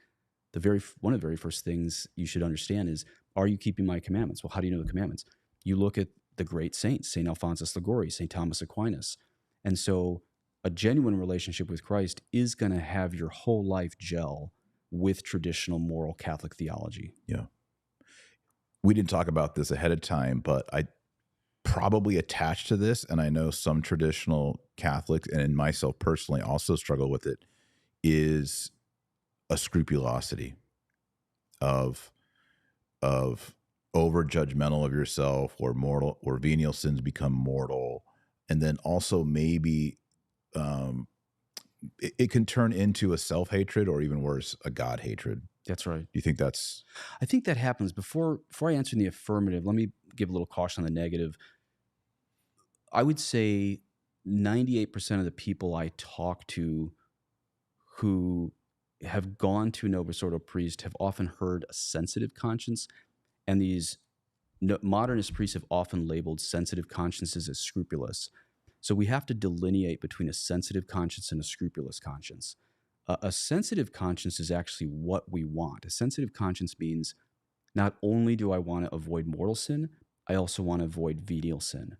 one of the very first things you should understand is, are you keeping my commandments? Well, how do you know the commandments? You look at the great saints, St. Alphonsus Liguori, St. Thomas Aquinas. And so a genuine relationship with Christ is going to have your whole life gel with traditional moral Catholic theology. Yeah. We didn't talk about this ahead of time, but I probably attached to this, and I know some traditional Catholics and myself personally also struggle with it, is a scrupulosity of over judgmental of yourself, or mortal, or venial sins become mortal. And then also maybe it can turn into a self-hatred, or even worse, a God hatred. That's right. Do you think that's... I think that happens. Before I answer in the affirmative, let me give a little caution on the negative. I would say 98% of the people I talk to who have gone to a Novus Ordo priest have often heard a sensitive conscience, and these modernist priests have often labeled sensitive consciences as scrupulous. So we have to delineate between a sensitive conscience and a scrupulous conscience. A sensitive conscience is actually what we want. A sensitive conscience means not only do I want to avoid mortal sin, I also want to avoid venial sin.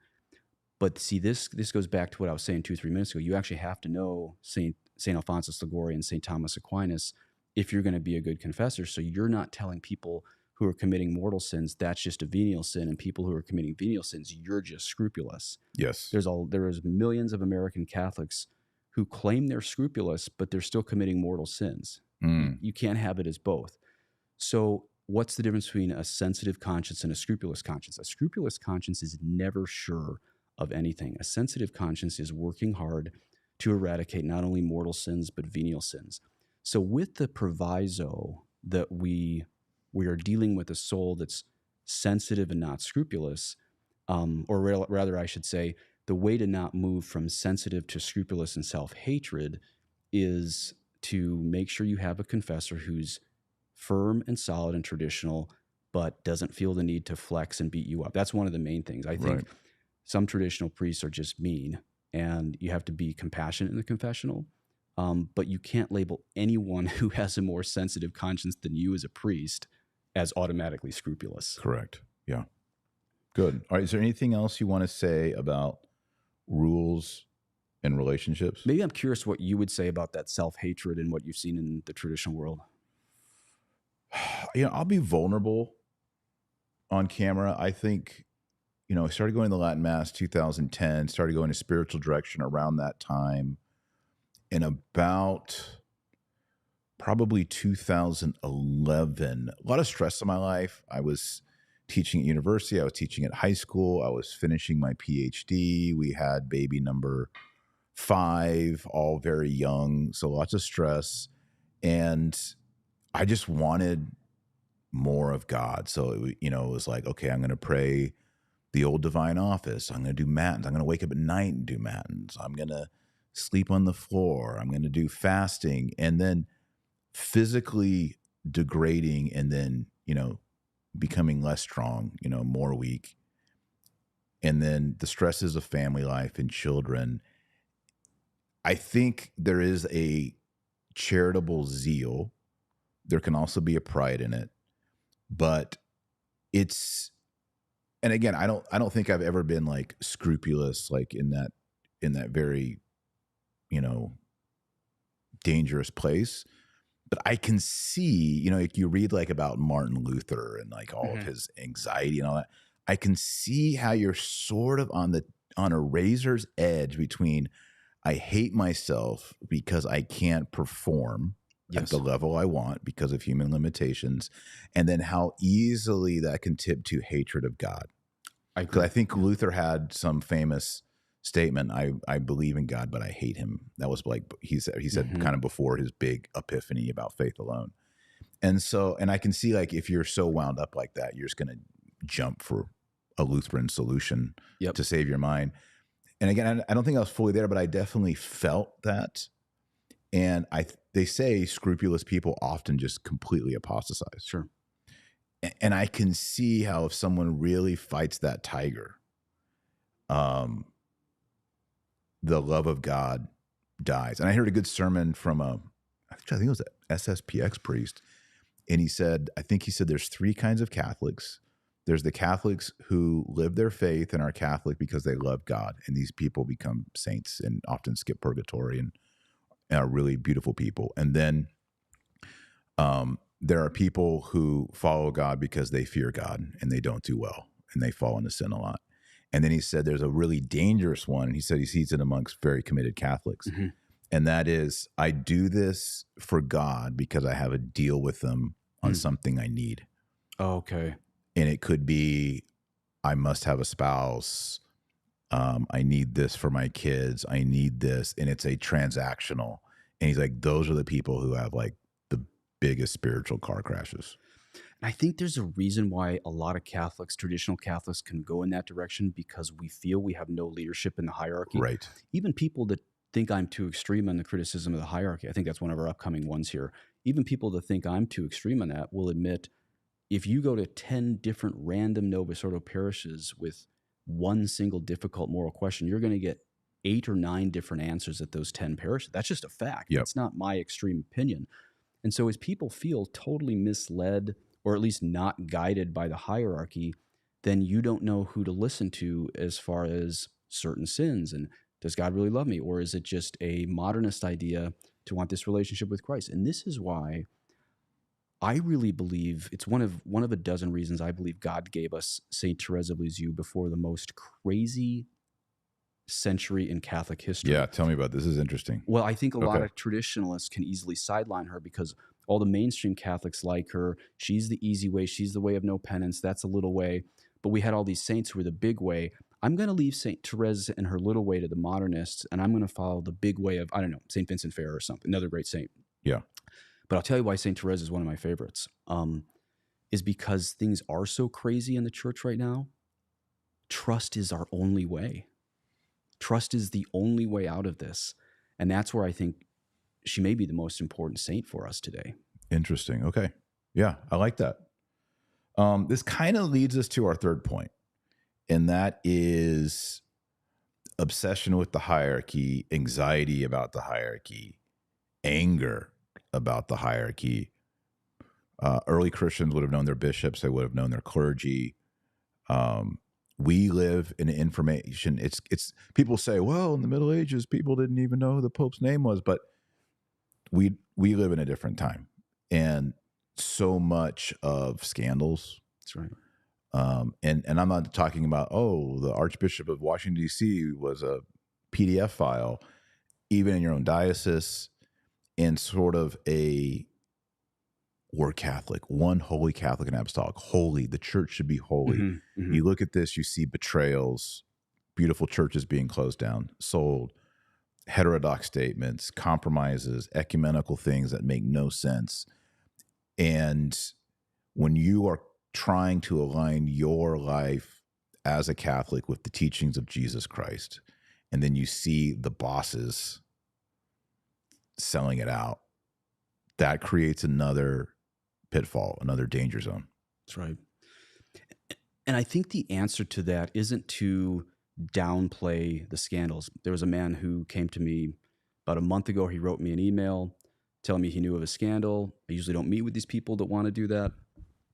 But see, this goes back to what I was saying 2-3 minutes ago. You actually have to know St. Alphonsus Liguori and St. Thomas Aquinas if you're going to be a good confessor. So you're not telling people who are committing mortal sins that's just a venial sin, and people who are committing venial sins, you're just scrupulous. Yes. There is millions of American Catholics who claim they're scrupulous, but they're still committing mortal sins. You can't have it as both. So what's the difference between a sensitive conscience and a scrupulous conscience? A scrupulous conscience is never sure of anything. A sensitive conscience is working hard to eradicate not only mortal sins, but venial sins. So with the proviso that we are dealing with a soul that's sensitive and not scrupulous, or rather I should say, the way to not move from sensitive to scrupulous and self-hatred is to make sure you have a confessor who's firm and solid and traditional, but doesn't feel the need to flex and beat you up. That's one of the main things. I think some traditional priests are just mean, and you have to be compassionate in the confessional. But you can't label anyone who has a more sensitive conscience than you as a priest as automatically scrupulous. Correct. Yeah. Good. All right. Is there anything else you want to say about rules and relationships? Maybe I'm curious what you would say about that self-hatred and what you've seen in the traditional world. I'll be vulnerable on camera. I think, I started going to the Latin Mass 2010, started going to spiritual direction around that time. And about probably 2011, a lot of stress in my life. I was teaching at university. I was teaching at high school. I was finishing my PhD. We had baby number 5, all very young. So lots of stress. And I just wanted more of God. So, it was like, okay, I'm going to pray the old divine office. I'm going to do matins. I'm going to wake up at night and do matins. I'm going to sleep on the floor. I'm going to do fasting, and then physically degrading, and then, becoming less strong, more weak. And then the stresses of family life and children. I think there is a charitable zeal. There can also be a pride in it, but and again, I don't think I've ever been like scrupulous, like in that very, dangerous place. But I can see, like you read like about Martin Luther and like all of his anxiety and all that. I can see how you're sort of on a razor's edge between, I hate myself because I can't perform at the level I want because of human limitations, and then how easily that can tip to hatred of God. Because I think Luther had some famous statement, I believe in God, but I hate him. That was like, he said kind of before his big epiphany about faith alone. And so, and I can see like, if you're so wound up like that, you're just going to jump for a Lutheran solution to save your mind. And again, I don't think I was fully there, but I definitely felt that. And they say scrupulous people often just completely apostatize. Sure. And I can see how if someone really fights that tiger, the love of God dies. And I heard a good sermon from I think it was an SSPX priest. And he said, I think he said there's three kinds of Catholics. There's the Catholics who live their faith and are Catholic because they love God. And these people become saints and often skip purgatory and are really beautiful people. And then there are people who follow God because they fear God and they don't do well and they fall into sin a lot. And then he said there's a really dangerous one. And he said he sees it amongst very committed Catholics. Mm-hmm. And that is, I do this for God because I have a deal with them on something I need. Oh, okay. And it could be, I must have a spouse. I need this for my kids. I need this. And it's a transactional. And he's like, those are the people who have like the biggest spiritual car crashes. And I think there's a reason why a lot of Catholics, traditional Catholics, can go in that direction, because we feel we have no leadership in the hierarchy. Right. Even people that think I'm too extreme on the criticism of the hierarchy, I think that's one of our upcoming ones here. Even people that think I'm too extreme on that will admit, if you go to 10 different random Novus Ordo parishes with one single difficult moral question, you're going to get 8 or 9 different answers at those 10 parishes. That's just a fact. Yep. It's not my extreme opinion. And so as people feel totally misled, or at least not guided by the hierarchy, then you don't know who to listen to as far as certain sins. And does God really love me? Or is it just a modernist idea to want this relationship with Christ? And this is why I really believe it's one of a dozen reasons I believe God gave us Saint Therese of Lisieux before the most crazy century in Catholic history. Yeah, tell me about this. This is interesting. Well, I think a lot of traditionalists can easily sideline her because all the mainstream Catholics like her. She's the easy way. She's the way of no penance. That's a little way. But we had all these saints who were the big way. I'm going to leave St. Therese and her little way to the modernists, and I'm going to follow the big way of, I don't know, St. Vincent Ferrer or something, another great saint. Yeah. But I'll tell you why St. Therese is one of my favorites, is because things are so crazy in the church right now. Trust is our only way. Trust is the only way out of this. And that's where I think she may be the most important saint for us today. Interesting. Okay. Yeah, I like that. This kind of leads us to our third point, and that is obsession with the hierarchy, anxiety about the hierarchy, anger about the hierarchy. Early Christians would have known their bishops. They would have known their clergy. We live in information. It's people say, well, in the Middle Ages, people didn't even know who the Pope's name was, but we live in a different time, and so much of scandals. That's right. And I'm not talking about, the Archbishop of Washington, D.C. was a PDF file, even in your own diocese, and sort of we're Catholic, one holy Catholic and apostolic, holy. The church should be holy. Mm-hmm, mm-hmm. You look at this, you see betrayals, beautiful churches being closed down, sold, heterodox statements, compromises, ecumenical things that make no sense. And when you are trying to align your life as a Catholic with the teachings of Jesus Christ, and then you see the bosses selling it out, that creates another pitfall, another danger zone. That's right. And I think the answer to that isn't to downplay the scandals. There was a man who came to me about a month ago. He wrote me an email telling me he knew of a scandal. I usually don't meet with these people that want to do that,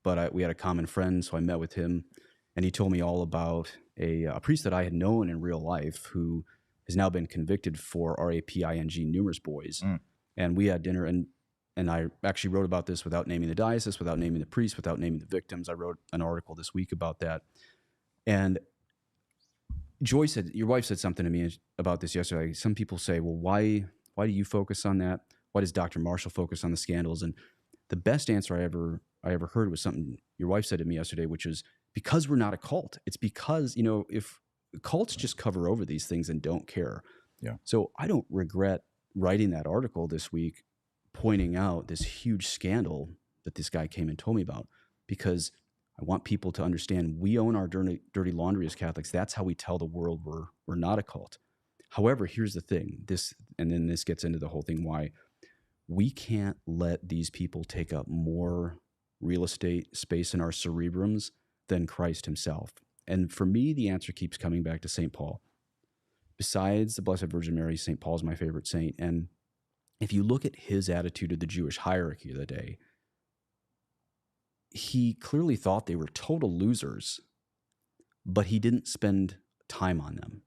but we had a common friend, so I met with him, and he told me all about a priest that I had known in real life who has now been convicted for raping numerous boys. And we had dinner, and I actually wrote about this without naming the diocese, without naming the priest, without naming the victims. I wrote an article this week about that. And Joy said, your wife said something to me about this yesterday. Some people say, well, why do you focus on that? Why does Dr. Marshall focus on the scandals? And the best answer I ever heard was something your wife said to me yesterday, which is, because we're not a cult. It's because, if cults just cover over these things and don't care. Yeah. So I don't regret writing that article this week, pointing out this huge scandal that this guy came and told me about, because I want people to understand we own our dirty laundry as Catholics. That's how we tell the world we're not a cult. However, here's the thing, and then this gets into the whole thing, why we can't let these people take up more real estate space in our cerebrums than Christ himself. And for me, the answer keeps coming back to St. Paul. Besides the Blessed Virgin Mary, St. Paul is my favorite saint. And if you look at his attitude of the Jewish hierarchy of the day, he clearly thought they were total losers, but he didn't spend time on them.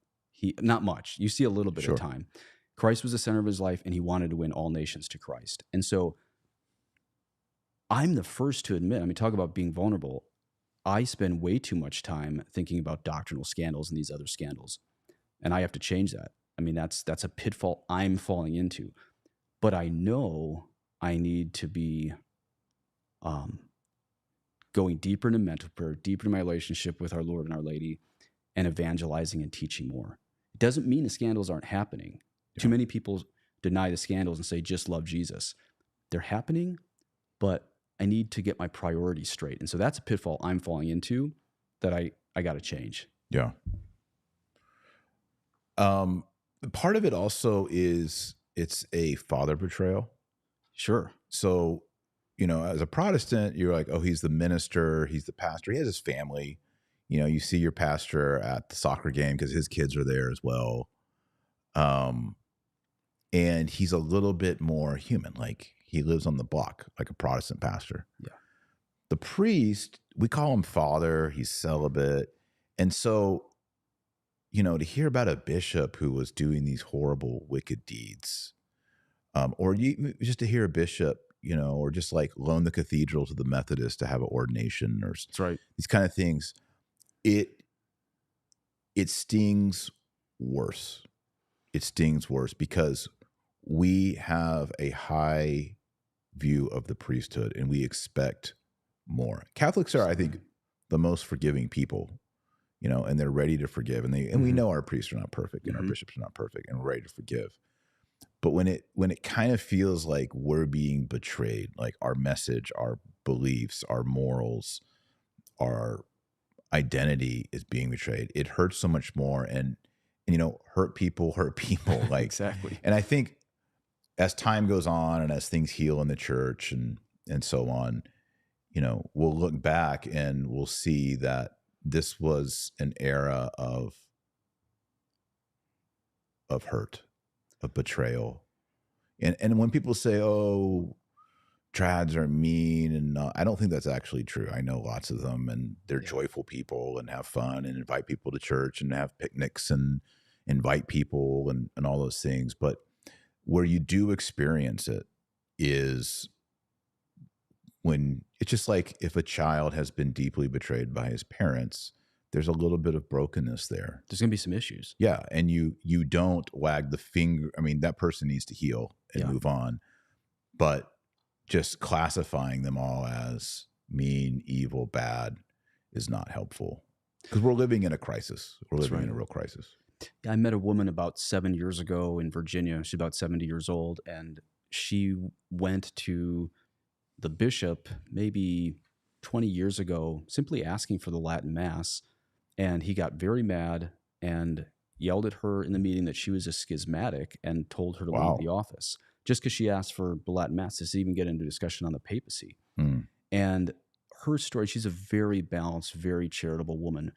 Not much. You see a little bit of Sure. time. Christ was the center of his life, and he wanted to win all nations to Christ. And so I'm the first to admit, I mean, talk about being vulnerable. I spend way too much time thinking about doctrinal scandals and these other scandals, and I have to change that. I mean, that's a pitfall I'm falling into. But I know I need to be going deeper into mental prayer, deeper into my relationship with our Lord and Our Lady, and evangelizing and teaching more. It doesn't mean the scandals aren't happening. Yeah. Too many people deny the scandals and say, just love Jesus. They're happening, but I need to get my priorities straight. And so that's a pitfall I'm falling into that I got to change. Yeah. Part of it also is it's a father betrayal. Sure. So, as a Protestant, you're like, oh, he's the minister, he's the pastor, he has his family. You see your pastor at the soccer game because his kids are there as well. And he's a little bit more human. Like he lives on the block, like a Protestant pastor. Yeah. The priest, we call him father, he's celibate. And so, to hear about a bishop who was doing these horrible, wicked deeds, or just to hear a bishop, or just like loan the cathedral to the Methodist to have an ordination, or That's right. these kind of things, it stings worse. It stings worse because we have a high view of the priesthood and we expect more. Catholics are, I think, the most forgiving people, and they're ready to forgive. And we know our priests are not perfect and our bishops are not perfect, and we're ready to forgive. But when it kind of feels like we're being betrayed, like our message, our beliefs, our morals, our identity is being betrayed, it hurts so much more. And hurt people like Exactly. And I think as time goes on and as things heal in the church and so on, we'll look back and we'll see that this was an era of hurt, of betrayal. And when people say, oh, trads are mean, and I don't think that's actually true. I know lots of them, and they're joyful people and have fun and invite people to church and have picnics and invite people and all those things. But where you do experience it is when it's just like if a child has been deeply betrayed by his parents, there's a little bit of brokenness there. There's going to be some issues. Yeah. And you don't wag the finger. I mean, that person needs to heal and move on. But just classifying them all as mean, evil, bad is not helpful because we're living in a crisis. We're living in a real crisis. I met a woman about 7 years ago in Virginia. She's about 70 years old, and she went to the bishop maybe 20 years ago simply asking for the Latin Mass, and he got very mad and yelled at her in the meeting that she was a schismatic and told her to leave the office just because she asked for the Latin Mass. This even get into discussion on the papacy. And her story, she's a very balanced, very charitable woman.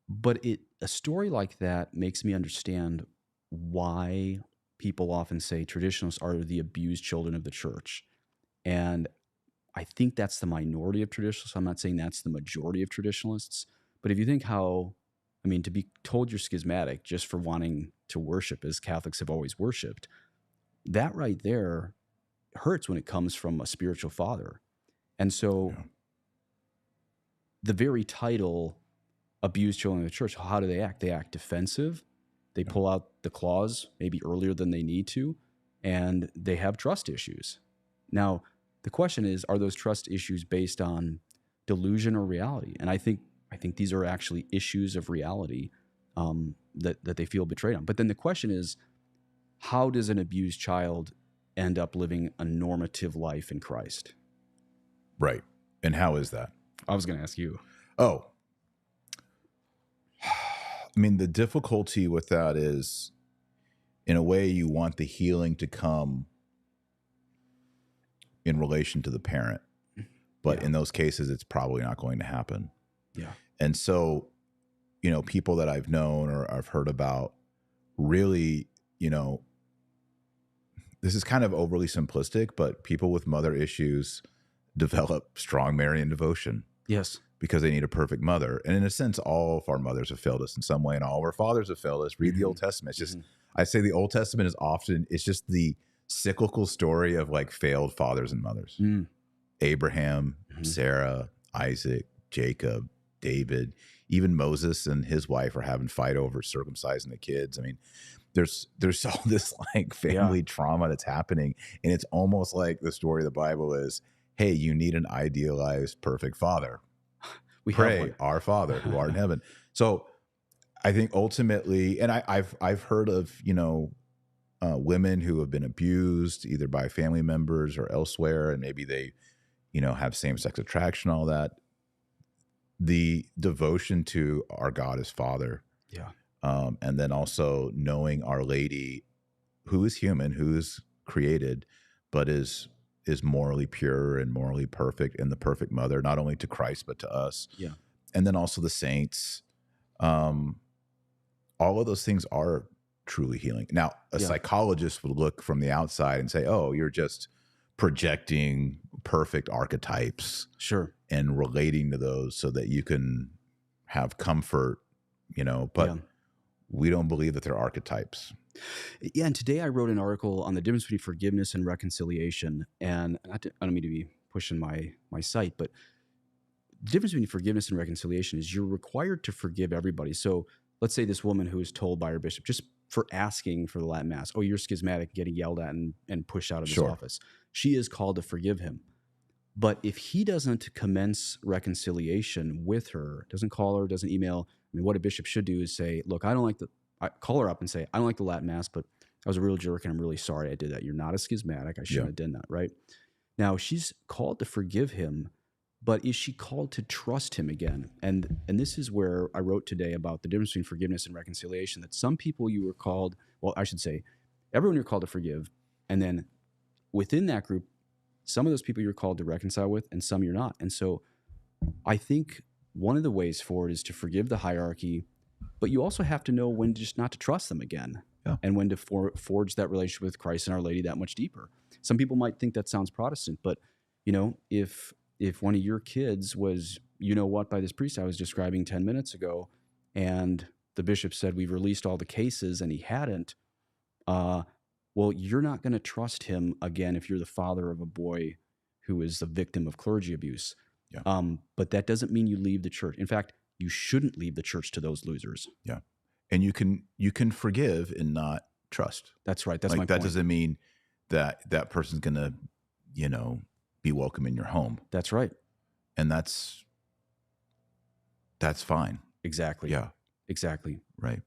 But a story like that makes me understand why people often say traditionalists are the abused children of the church. And I think that's the minority of traditionalists. I'm not saying that's the majority of traditionalists. But if you think to be told you're schismatic just for wanting to worship as Catholics have always worshiped, that right there hurts when it comes from a spiritual father. And so the very title, abused children of the church, how do they act? They act defensive. They pull out the claws maybe earlier than they need to, and they have trust issues. Now, the question is, are those trust issues based on delusion or reality? And I think these are actually issues of reality that they feel betrayed on. But then the question is, how does an abused child end up living a normative life in Christ? Right. And how is that? I was going to ask you. Oh, I mean, the difficulty with that is, in a way, you want the healing to come in relation to the parent. But in those cases, it's probably not going to happen. Yeah. And so, people that I've known or I've heard about really, this is kind of overly simplistic, but people with mother issues, develop strong Marian devotion Yes. because they need a perfect mother. And in a sense, all of our mothers have failed us in some way, and all of our fathers have failed us. Read the Old Testament. It's just, I say the Old Testament is often, it's just the cyclical story of like failed fathers and mothers. Abraham, Sarah, Isaac, Jacob, David, even Moses and his wife are having fight over circumcising the kids. I mean, there's all this like family trauma that's happening. And it's almost like the story of the Bible is, hey, you need an idealized perfect father. We pray, our Father who art in heaven. So I think ultimately, and I've heard of, you know, women who have been abused either by family members or elsewhere, and maybe they, you know, have same-sex attraction, all that. The devotion to our God as Father, and then also knowing Our Lady, who is human, who is created, but is morally pure and morally perfect, and the perfect mother, not only to Christ but to us. And then also the saints. All of those things are truly healing. Now, a psychologist would look from the outside and say, "Oh, you're just projecting perfect archetypes, and relating to those so that you can have comfort," you know. But we don't believe that they're archetypes. Yeah, and today I wrote an article on the difference between forgiveness and reconciliation. And I don't mean to be pushing my site, but the difference between forgiveness and reconciliation is you're required to forgive everybody. So let's say this woman who was told by her bishop, just for asking for the Latin Mass, "Oh, you're schismatic," getting yelled at and pushed out of his office. She is called to forgive him. But if he doesn't commence reconciliation with her, doesn't call her, doesn't email, I mean, what a bishop should do is say, "Look, I call her up and say, I don't like the Latin Mass, but I was a real jerk and I'm really sorry I did that. You're not a schismatic. I shouldn't have done that," right? Now, she's called to forgive him, but is she called to trust him again? And this is where I wrote today about the difference between forgiveness and reconciliation, that some people you were called, well, I should say, everyone you're called to forgive, and then within that group, some of those people you're called to reconcile with, and some you're not. And so I think one of the ways forward is to forgive the hierarchy, but you also have to know when just not to trust them again, and when to forge that relationship with Christ and Our Lady that much deeper. Some people might think that sounds Protestant, but you know, if one of your kids was, you know what, by this priest I was describing 10 minutes ago, and the bishop said we've released all the cases and he hadn't, well, you're not going to trust him again if you're the father of a boy who is the victim of clergy abuse. But that doesn't mean you leave the church. In fact, you shouldn't leave the church to those losers. And you can forgive and not trust. That's right. That's like, my that point. doesn't mean that person's going to, you know, be welcome in your home. That's right. And that's fine. Exactly. Yeah. Exactly. Right.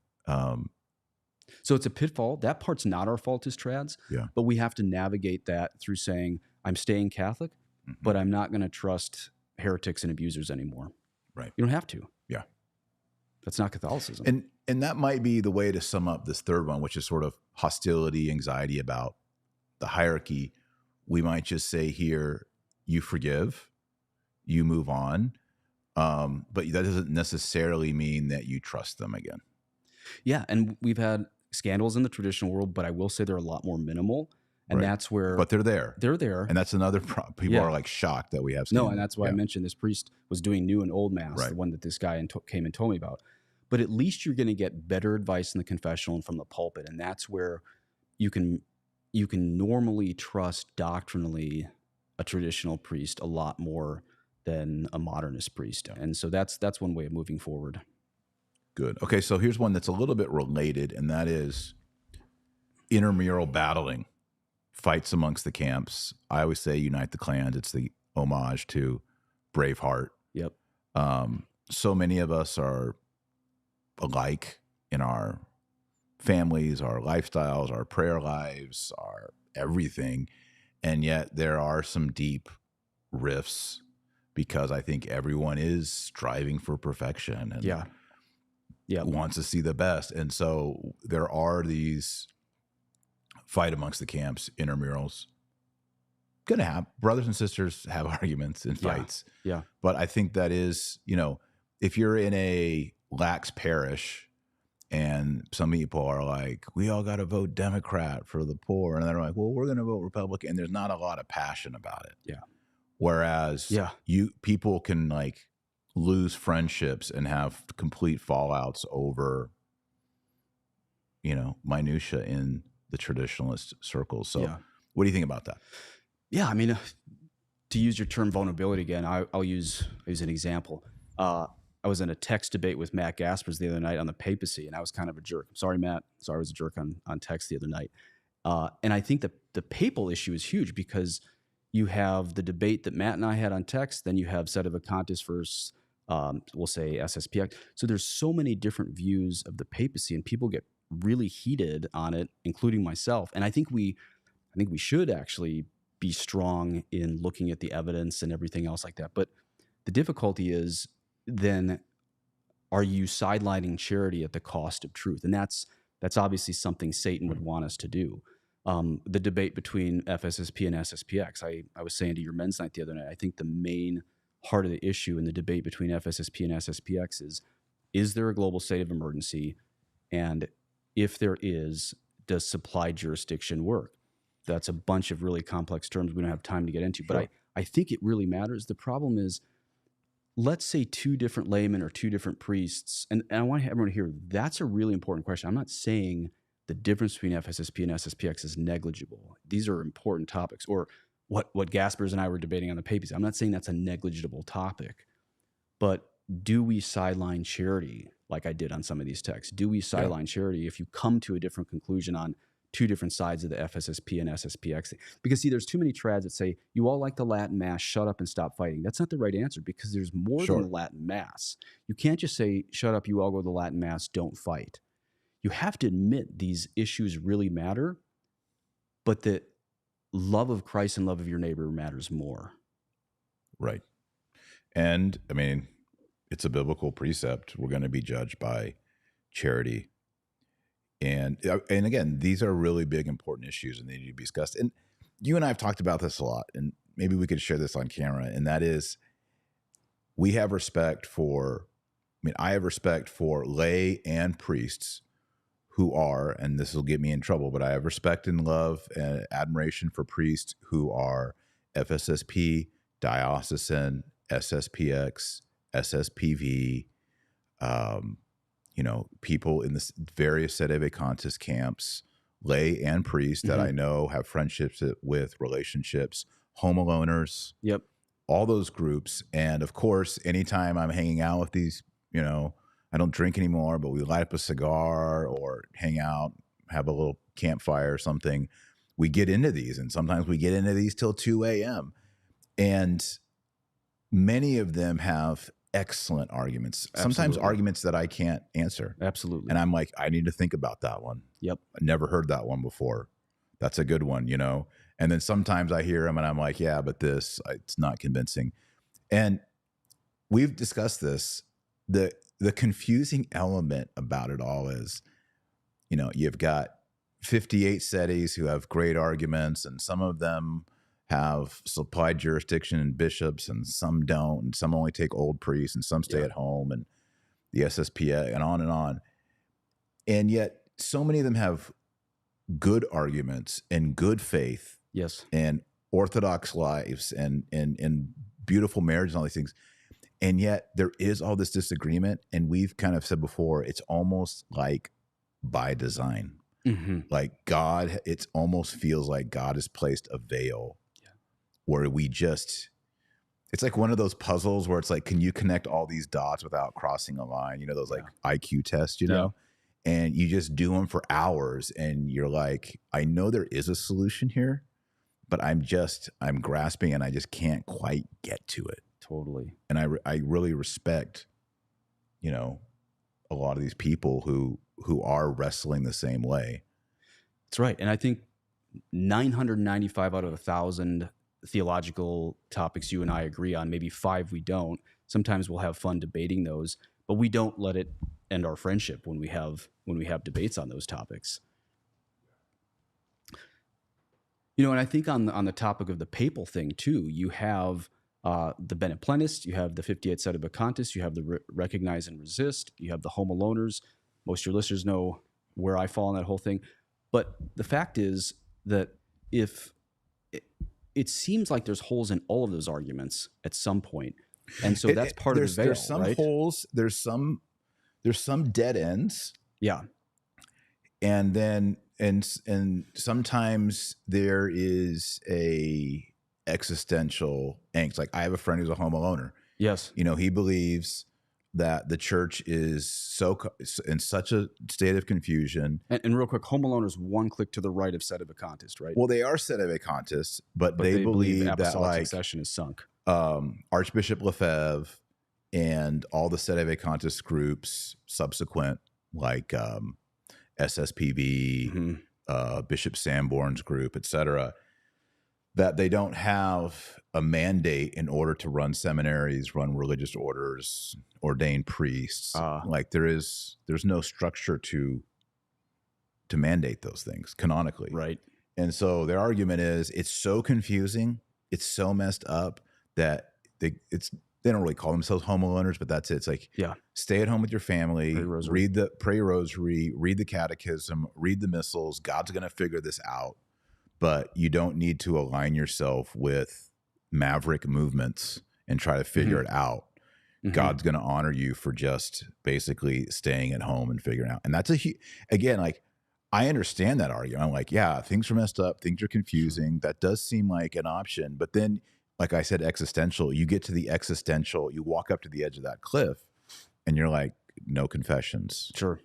So it's a pitfall. That part's not our fault as trads. But we have to navigate that through saying, I'm staying Catholic, but I'm not going to trust heretics and abusers anymore. Right. You don't have to. Yeah. That's not Catholicism. And that might be the way to sum up this third one, which is sort of hostility, anxiety about the hierarchy. We might just say here, you forgive, you move on. But that doesn't necessarily mean that you trust them again. Yeah. And we've had scandals in the traditional world, but I will say they're a lot more minimal. And that's where... But they're there. They're there. And that's another problem. People are like shocked that we have scandals. No, and that's why I mentioned this priest was doing new and old Mass, the one that this guy came and told me about. But at least you're going to get better advice in the confessional and from the pulpit. And that's where you can normally trust doctrinally a traditional priest a lot more than a modernist priest. And so that's one way of moving forward. Good. Okay, so here's one that's a little bit related, and that is intramural battling, fights amongst the camps. I always say unite the clans. It's the homage to Braveheart. Yep. So many of us are alike in our families, our lifestyles, our prayer lives, our everything. And yet there are some deep rifts because I think everyone is striving for perfection and wants to see the best. And so there are these fight amongst the camps, intramurals. Gonna have brothers and sisters have arguments and fights. Yeah. But I think that is, you know, if you're in a lax parish and some people are like, we all got to vote Democrat for the poor. And they're like, well, we're going to vote Republican. And there's not a lot of passion about it. Yeah. Whereas Yeah. people can like lose friendships and have complete fallouts over, minutia in the traditionalist circles. So Yeah. what do you think about that? Yeah. I mean, to use your term vulnerability again, I'll use an example. I was in a text debate with Matt Gaspers the other night on the papacy, and I was kind of a jerk. I'm sorry, Matt. Sorry, I was a jerk on text the other night. And I think the papal issue is huge because you have the debate that Matt and I had on text, then you have Sedevacantis versus, we'll say SSPX. So there's so many different views of the papacy, and people get really heated on it, including myself. And I think we should actually be strong in looking at the evidence and everything else like that. But the difficulty is then, are you sidelining charity at the cost of truth? And that's obviously something Satan would want us to do. The debate between FSSP and SSPX, I was saying to your men's night the other night, I think the main heart of the issue in the debate between FSSP and SSPX is there a global state of emergency? And if there is, does supply jurisdiction work? That's a bunch of really complex terms we don't have time to get into, Sure. but I think it really matters. The problem is, let's say two different laymen or two different priests, and I want everyone to hear that's a really important question. I'm not saying the difference between FSSP and SSPX is negligible. These are important topics, or what Gaspers and I were debating on the papacy. I'm not saying that's a negligible topic, but do we sideline charity like I did on some of these texts? Do we sideline charity if you come to a different conclusion on two different sides of the FSSP and SSPX? Because see, there's too many trads that say, you all like the Latin Mass, shut up and stop fighting. That's not the right answer, because there's more than the Latin Mass. You can't just say, shut up, you all go to the Latin Mass, don't fight. You have to admit these issues really matter, but the love of Christ and love of your neighbor matters more. Right. And I mean, it's a biblical precept. We're going to be judged by charity. And again, these are really big, important issues, and they need to be discussed. And you and I have talked about this a lot, and maybe we could share this on camera. And that is, we have respect for, I have respect for lay and priests who are, and this will get me in trouble, but I have respect and love and admiration for priests who are FSSP, diocesan, SSPX, SSPV, people in the various Sedevacantis camps, lay and priests that I know have friendships with, relationships, home aloners, all those groups. And of course, anytime I'm hanging out with these, I don't drink anymore, but we light up a cigar or hang out, have a little campfire or something, we get into these. And sometimes we get into these till 2 a.m. And many of them have excellent arguments, sometimes arguments that I can't answer. Absolutely. And I'm like, I need to think about that one. I never heard that one before. That's a good one, And then sometimes I hear them and I'm like, yeah, but it's not convincing. And we've discussed this. The confusing element about it all is, you've got 58 SETIs who have great arguments, and some of them have supplied jurisdiction and bishops, and some don't, and some only take old priests, and some stay at home, and the SSPA, and on and on. And yet so many of them have good arguments and good faith, and orthodox lives, and beautiful marriage and all these things. And yet there is all this disagreement. And we've kind of said before, it's almost like by design. Like God, it almost feels like God has placed a veil where it's like one of those puzzles where it's like, can you connect all these dots without crossing a line? Those like IQ tests, and you just do them for hours. And you're like, I know there is a solution here, but I'm grasping and I just can't quite get to it. Totally. And I really respect, a lot of these people who are wrestling the same way. That's right. And I think 995 out of 1,000 theological topics you and I agree on, maybe 5 we don't. Sometimes we'll have fun debating those, but we don't let it end our friendship when we have debates on those topics. And I think on the topic of the papal thing too, you have the Beneplenists, you have the 58 Sedevacantis, you have the Recognize and Resist, you have the Home Aloners. Most of your listeners know where I fall in that whole thing. But the fact is that if it seems like there's holes in all of those arguments at some point. And so that's part of the veil, there's some right? holes, there's some dead ends, Yeah. and then and sometimes there is a existential angst. Like I have a friend who's a homo owner. Yes. You know, he believes that the church is in such a state of confusion. And real quick, Home Alone is one click to the right of Sedevacantists, right? Well, they are Sedevacantists, but they believe believe that apostolic like succession is sunk. Archbishop Lefebvre and all the Sedevacantist groups subsequent, like SSPV, Bishop Sanborn's group, etc., that they don't have a mandate in order to run seminaries, run religious orders, ordain priests. Like there's no structure to mandate those things canonically. Right. And so their argument is it's so confusing, it's so messed up that they don't really call themselves homo owners, but that's it. It's like, stay at home with your family, pray rosary, read the catechism, read the missals. God's going to figure this out. But you don't need to align yourself with maverick movements and try to figure it out. God's going to honor you for just basically staying at home and figuring out. And that's again, like, I understand that argument. I'm like, yeah, things are messed up. Things are confusing. That does seem like an option. But then, like I said, existential, you get to the existential, you walk up to the edge of that cliff and you're like, no confessions. Sure.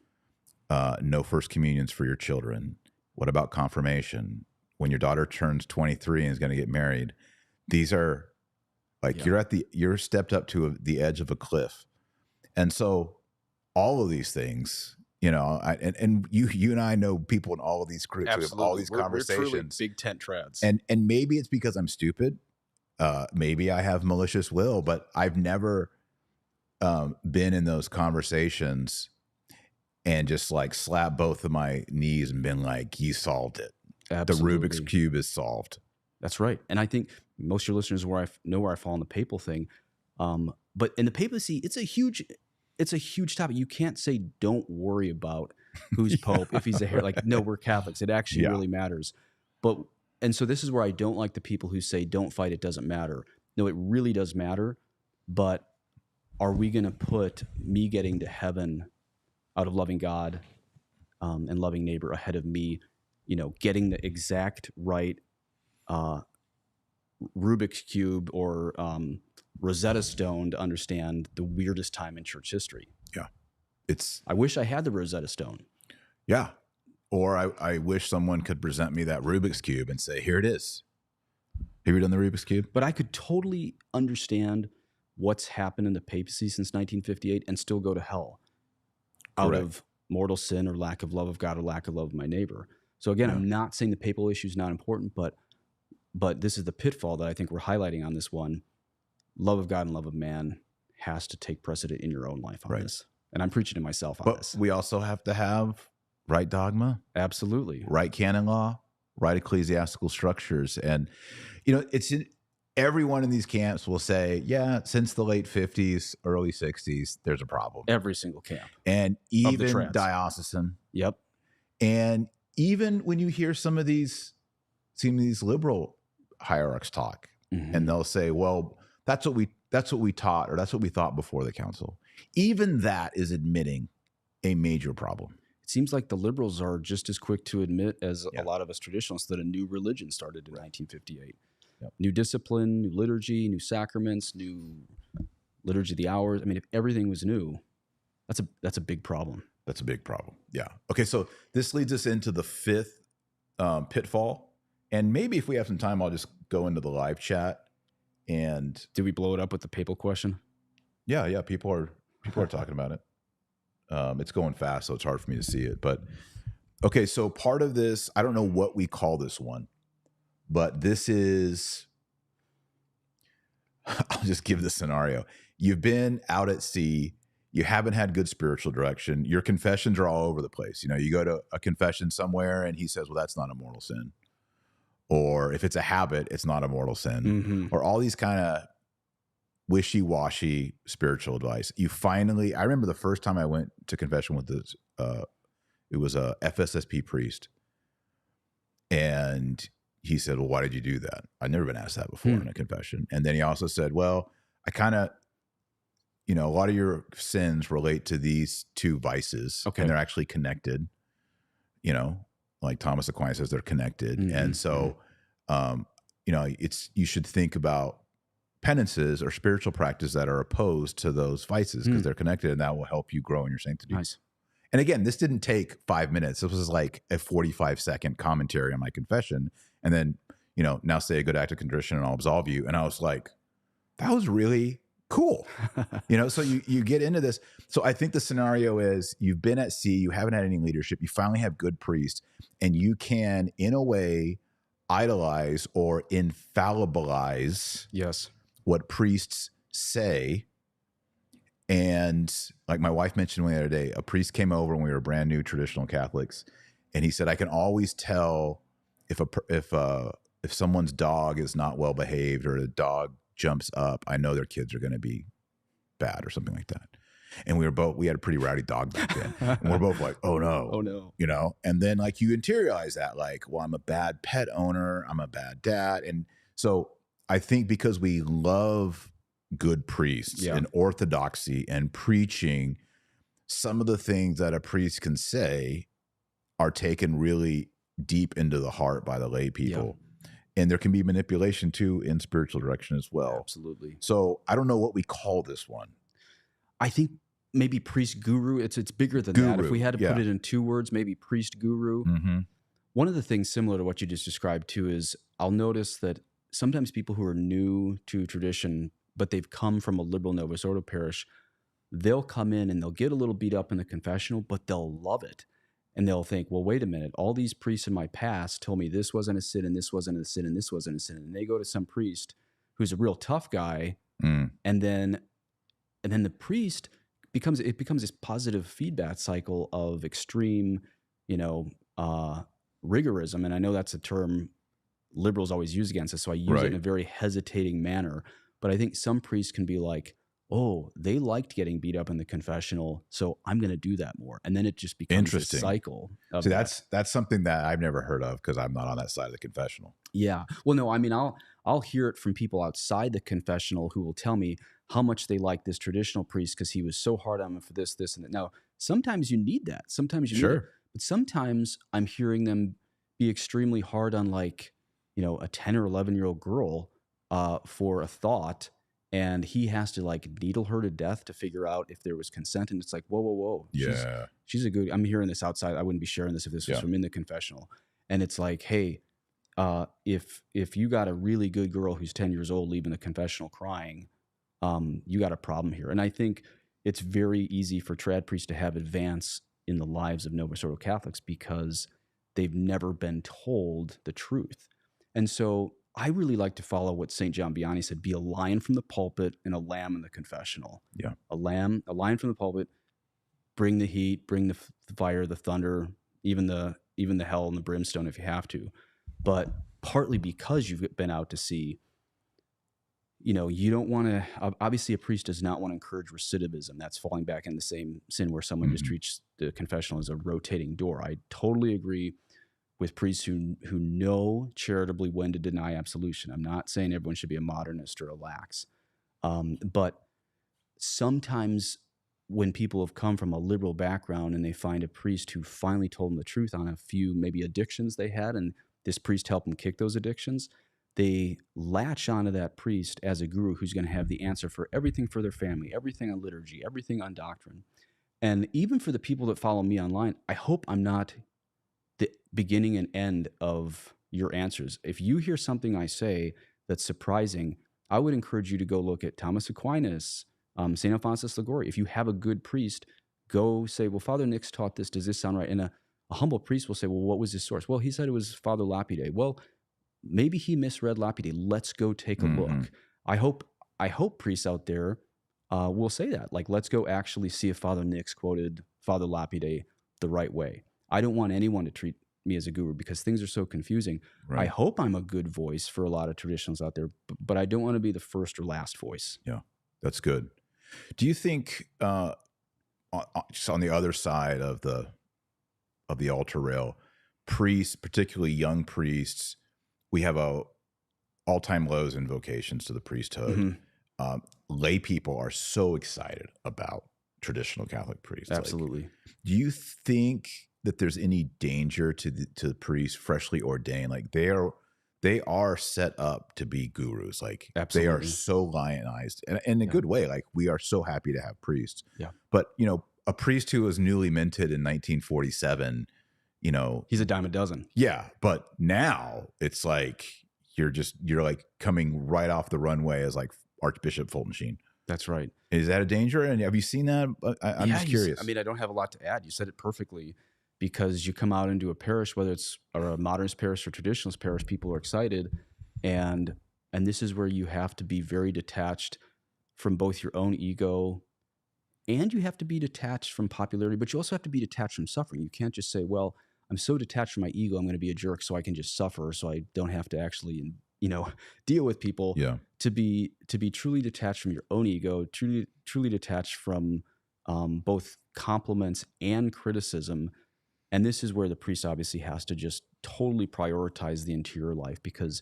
No first communions for your children. What about confirmation? When your daughter turns 23 and is going to get married, these are like, you're stepped up to the edge of a cliff. And so all of these things, you know, and you and I know people in all of these groups. Absolutely. We have all these conversations. We're truly big tent trads. And maybe it's because I'm stupid. Maybe I have malicious will, but I've never been in those conversations and just like slapped both of my knees and been like, you solved it. Absolutely. The Rubik's Cube is solved. That's right. And I think most of your listeners know where I fall on the papal thing. But in the papacy, it's a huge topic. You can't say don't worry about who's pope if he's a hair. Like, no, we're Catholics. It actually really matters. And so this is where I don't like the people who say don't fight, it doesn't matter. No, it really does matter. But are we going to put me getting to heaven out of loving God and loving neighbor ahead of me, you know, getting the exact right Rubik's Cube or Rosetta Stone to understand the weirdest time in church history? Yeah. I wish I had the Rosetta Stone. Yeah. Or I wish someone could present me that Rubik's Cube and say, here it is. Have you done the Rubik's Cube? But I could totally understand what's happened in the papacy since 1958 and still go to hell out of mortal sin or lack of love of God or lack of love of my neighbor. So again, I'm not saying the papal issue is not important, but this is the pitfall that I think we're highlighting on this one. Love of God and love of man has to take precedent in your own life on this. And I'm preaching to myself on this. But we also have to have right dogma. Absolutely. Right canon law, right ecclesiastical structures. And, you know, everyone in these camps will say, yeah, since the late 50s, early 60s, there's a problem. Every single camp. And even diocesan. Yep. And even when you hear some of these liberal hierarchs talk, and they'll say, well, that's what we taught, or that's what we thought before the council. Even that is admitting a major problem. It seems like the liberals are just as quick to admit as a lot of us traditionalists that a new religion started in 1958. Yep. New discipline, new liturgy, new sacraments, new liturgy of the hours. I mean, if everything was new, that's a big problem. That's a big problem. Yeah. Okay, so this leads us into the fifth pitfall. And maybe if we have some time, I'll just go into the live chat. And did we blow it up with the papal question? Yeah. People are talking about it. It's going fast, so it's hard for me to see it. But okay, so part of this, I don't know what we call this one, but this is, I'll just give the scenario. You've been out at sea. You haven't had good spiritual direction. Your confessions are all over the place. You know, you go to a confession somewhere and he says, well, that's not a mortal sin. Or if it's a habit, it's not a mortal sin. Or all these kind of wishy-washy spiritual advice. I remember the first time I went to confession with this, it was a FSSP priest. And he said, well, why did you do that? I'd never been asked that before in a confession. And then he also said, well, I kind of, a lot of your sins relate to these two vices, Okay. and they're actually connected, like Thomas Aquinas says, they're connected. And so, you should think about penances or spiritual practice that are opposed to those vices because they're connected, and that will help you grow in your sanctity. Nice. And again, this didn't take 5 minutes. This was like a 45-second commentary on my confession. And then, now say a good act of contrition and I'll absolve you. And I was like, that was really cool. So you get into this. So I think the scenario is you've been at sea, you haven't had any leadership, you finally have good priests, and you can, in a way, idolize or infallibilize what priests say. And like my wife mentioned the other day, a priest came over when we were brand new traditional Catholics, and he said, I can always tell if someone's dog is not well behaved or the dog jumps up, I know their kids are going to be bad or something like that. And we had a pretty rowdy dog back then. And we're both like, oh no. And then like you interiorize that, like, well, I'm a bad pet owner, I'm a bad dad. And so I think because we love good priests and orthodoxy and preaching, some of the things that a priest can say are taken really deep into the heart by the lay people. And there can be manipulation too in spiritual direction as well. Absolutely. So I don't know what we call this one. I think maybe priest guru. It's bigger than that. If we had to put it in 2 words, maybe priest guru. One of the things similar to what you just described too is I'll notice that sometimes people who are new to tradition, but they've come from a liberal Novus Ordo parish, they'll come in and they'll get a little beat up in the confessional, but they'll love it. And they'll think, well, wait a minute, all these priests in my past told me this wasn't a sin and this wasn't a sin and this wasn't a sin. And they go to some priest who's a real tough guy. And then the priest becomes this positive feedback cycle of extreme, rigorism. And I know that's a term liberals always use against us. So I use it in a very hesitating manner. But I think some priests can be like, oh, they liked getting beat up in the confessional, so I'm going to do that more. And then it just becomes a cycle. See, that's something that I've never heard of because I'm not on that side of the confessional. Yeah. Well, no, I mean, I'll hear it from people outside the confessional who will tell me how much they like this traditional priest because he was so hard on them for this, and that. Now, sometimes you need that. Sometimes you need it. But sometimes I'm hearing them be extremely hard on like, a 10 or 11-year-old girl for a thought. And he has to like needle her to death to figure out if there was consent. And it's like, whoa. Yeah. She's a good, I'm hearing this outside. I wouldn't be sharing this if this was from in the confessional. And it's like, hey, if you got a really good girl who's 10 years old leaving the confessional crying, you got a problem here. And I think it's very easy for trad priests to have advance in the lives of Novus Ordo Catholics because they've never been told the truth. And so I really like to follow what St. John Vianney said, be a lion from the pulpit and a lamb in the confessional. Yeah. A lion from the pulpit, bring the heat, bring the fire, the thunder, even the hell and the brimstone if you have to. But partly because you've been out to sea, you don't want to, obviously a priest does not want to encourage recidivism. That's falling back in the same sin where someone just treats the confessional as a rotating door. I totally agree with priests who know charitably when to deny absolution. I'm not saying everyone should be a modernist or a lax. But sometimes when people have come from a liberal background and they find a priest who finally told them the truth on a few maybe addictions they had, and this priest helped them kick those addictions, they latch onto that priest as a guru who's going to have the answer for everything for their family, everything on liturgy, everything on doctrine. And even for the people that follow me online, I hope I'm not the beginning and end of your answers. If you hear something I say that's surprising, I would encourage you to go look at Thomas Aquinas, St. Alphonsus Liguori. If you have a good priest, go say, well, Father Nick's taught this. Does this sound right? And a humble priest will say, well, what was his source? Well, he said it was Father Lapide. Well, maybe he misread Lapide. Let's go take a look. I hope priests out there will say that. Like, let's go actually see if Father Nick's quoted Father Lapide the right way. I don't want anyone to treat me as a guru because things are so confusing. Right. I hope I'm a good voice for a lot of traditionals out there, but I don't want to be the first or last voice. Yeah, that's good. Do you think just on the other side of the altar rail, priests, particularly young priests, we have a all-time lows in vocations to the priesthood. Mhm. Lay people are so excited about traditional Catholic priests. Like, Absolutely. do you think that there's any danger to the priests freshly ordained? Like they are set up to be gurus. Like they are Absolutely. so lionized, and in a Yeah. good way. Like we are so happy to have priests. Yeah. But a priest who was newly minted in 1947, He's a dime a dozen. yeah. But now it's like you're like coming right off the runway as like Archbishop Fulton Sheen. That's right. Is that a danger? And have you seen that? I'm Yeah, just curious. I mean, I don't have a lot to add. You said it perfectly, because you come out into a parish, whether it's a modernist parish or traditionalist parish, people are excited, and this is where you have to be very detached from both your own ego, and you have to be detached from popularity, but you also have to be detached from suffering. You can't just say, "Well, I'm so detached from my ego, I'm going to be a jerk, so I can just suffer, so I don't have to actually, deal with people." Yeah. To be truly detached from your own ego, truly detached from both compliments and criticism. And this is where the priest obviously has to just totally prioritize the interior life, because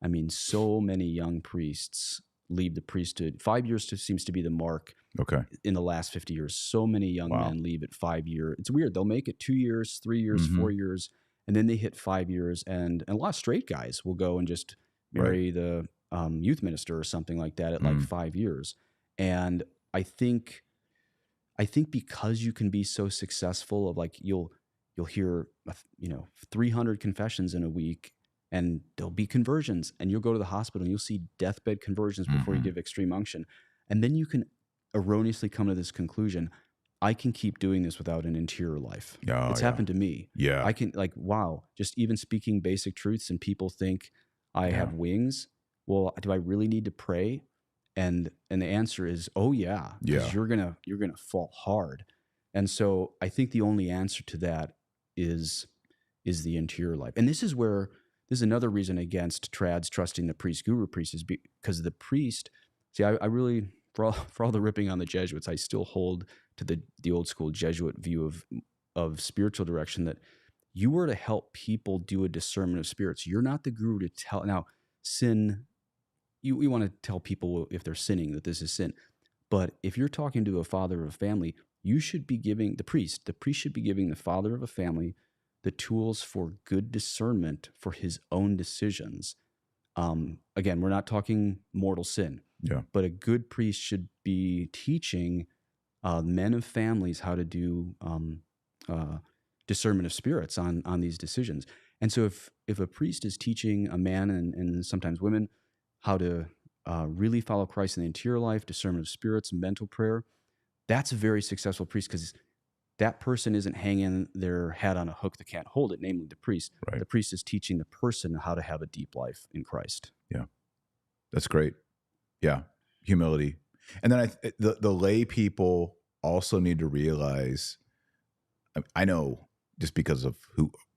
I mean, so many young priests leave the priesthood. 5 years seems to be the mark Okay. in the last 50 years. So many young Wow. men leave at 5 year. It's weird. They'll make it 2 years, 3 years, Mm-hmm. 4 years, and then they hit 5 years. And a lot of straight guys will go and just Right. marry the youth minister or something like that at like Mm. 5 years. And I think because you can be so successful, of like you'll hear 300 confessions in a week, and there'll be conversions, and you'll go to the hospital and you'll see deathbed conversions before you Mm-hmm. give extreme unction, and then you can erroneously come to this conclusion: I can keep doing this without an interior life. Oh, It's yeah. happened to me. Yeah. I can, like, wow, just even speaking basic truths, and people think I Yeah. have wings. Well, do I really need to pray? And the answer is, oh yeah, because Yeah. you're gonna fall hard. And so I think the only answer to that is the interior life. And this is another reason against trads trusting the priest guru priest, is because the priest. See, I really, for all the ripping on the Jesuits, I still hold to the old school Jesuit view of spiritual direction, that you were to help people do a discernment of spirits. You're not the guru to tell. Now, sin, you want to tell people if they're sinning that this is sin. But if you're talking to a father of a family, you should be giving the priest should be giving the father of a family the tools for good discernment for his own decisions. Again, we're not talking mortal sin, Yeah. but a good priest should be teaching men of families how to do uh, discernment of spirits on these decisions. And so if a priest is teaching a man, and sometimes women, how to really follow Christ in the interior life, discernment of spirits, mental prayer, that's a very successful priest, because that person isn't hanging their hat on a hook that can't hold it, namely the priest. Right. The priest is teaching the person how to have a deep life in Christ. Yeah. That's great. Yeah. Humility. And then the lay people also need to realize, I know just because of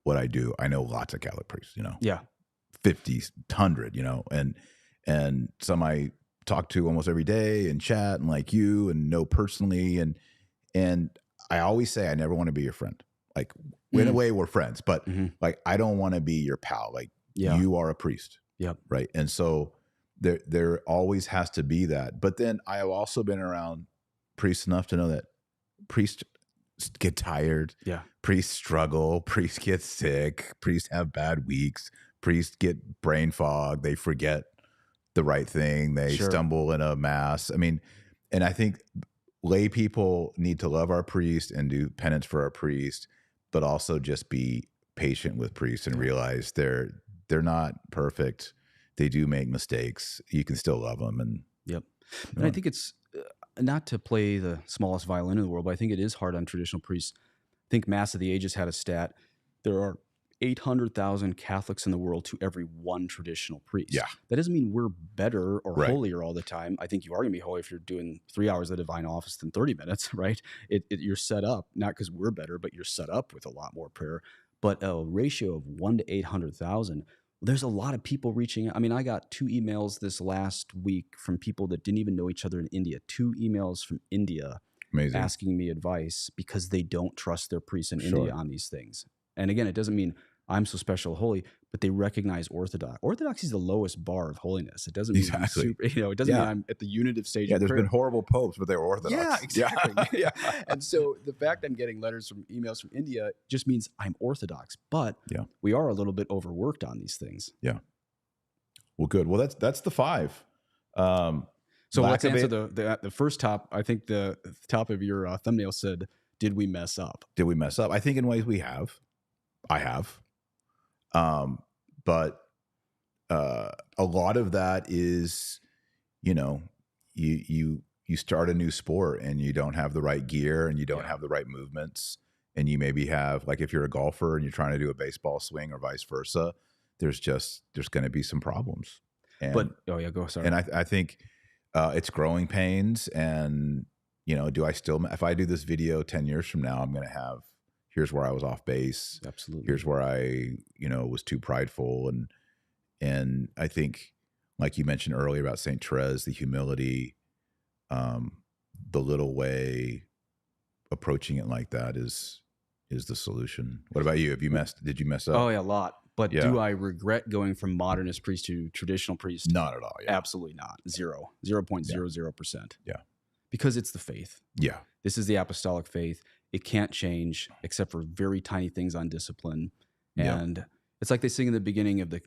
what I do, I know lots of Catholic priests, Yeah. 50, 100, and some I talk to almost every day and chat and like you and know personally. And I always say, I never want to be your friend. Like in a way we're friends, but like, I don't want to be your pal. Like you are a priest. Yep. Right. And so there always has to be that. But then I have also been around priests enough to know that priests get tired. Yeah. Priests struggle. Priests get sick. Priests have bad weeks. Priests get brain fog. They forget the right thing. They stumble in a mass. I mean, and I think lay people need to love our priest and do penance for our priest, but also just be patient with priests and realize they're not perfect. They do make mistakes. You can still love them. And And I think it's not to play the smallest violin in the world, but I think it is hard on traditional priests. I think Mass of the Ages had a stat: there are 800,000 Catholics in the world to every one traditional priest. Yeah. That doesn't mean we're better or holier all the time. I think you are going to be holy if you're doing 3 hours of the divine office than 30 minutes, right? You're set up, not because we're better, but you're set up with a lot more prayer. But a ratio of 1 to 800,000, there's a lot of people reaching. I mean, I got 2 emails this last week from people that didn't even know each other in India. 2 emails from India. Amazing. Asking me advice because they don't trust their priests in India on these things. And again, it doesn't mean I'm so special, holy, but they recognize Orthodox. Orthodoxy is the lowest bar of holiness. It doesn't mean I'm Exactly. super, it doesn't mean I'm at the unitive stage Yeah, of there's prayer. been horrible popes, but they were Orthodox. Yeah, exactly. Yeah. And so the fact I'm getting emails from India just means I'm Orthodox, but Yeah. we are a little bit overworked on these things. Yeah. Well, good. Well, that's the 5. So let's lack of answer the first top. I think the top of your thumbnail said, "Did we mess up?" Did we mess up? I think in ways we have. I have. But a lot of that is, you start a new sport and you don't have the right gear and you don't have the right movements, and you maybe have, like, if you're a golfer and you're trying to do a baseball swing or vice versa, there's going to be some problems. And, go. Sorry. And I think it's growing pains. And, if I do this video 10 years from now, I'm going to have, here's where I was off base. Absolutely. Here's where I, was too prideful. And I think, like you mentioned earlier about St. Therese, the humility, the little way, approaching it like that is the solution. What about you? Did you mess up? Oh yeah, a lot. But do I regret going from modernist priest to traditional priest? Not at all. Yeah. Absolutely not. 0.00%. Yeah. Because it's the faith. Yeah. This is the apostolic faith. It can't change except for very tiny things on discipline. And it's like they sing in the beginning of the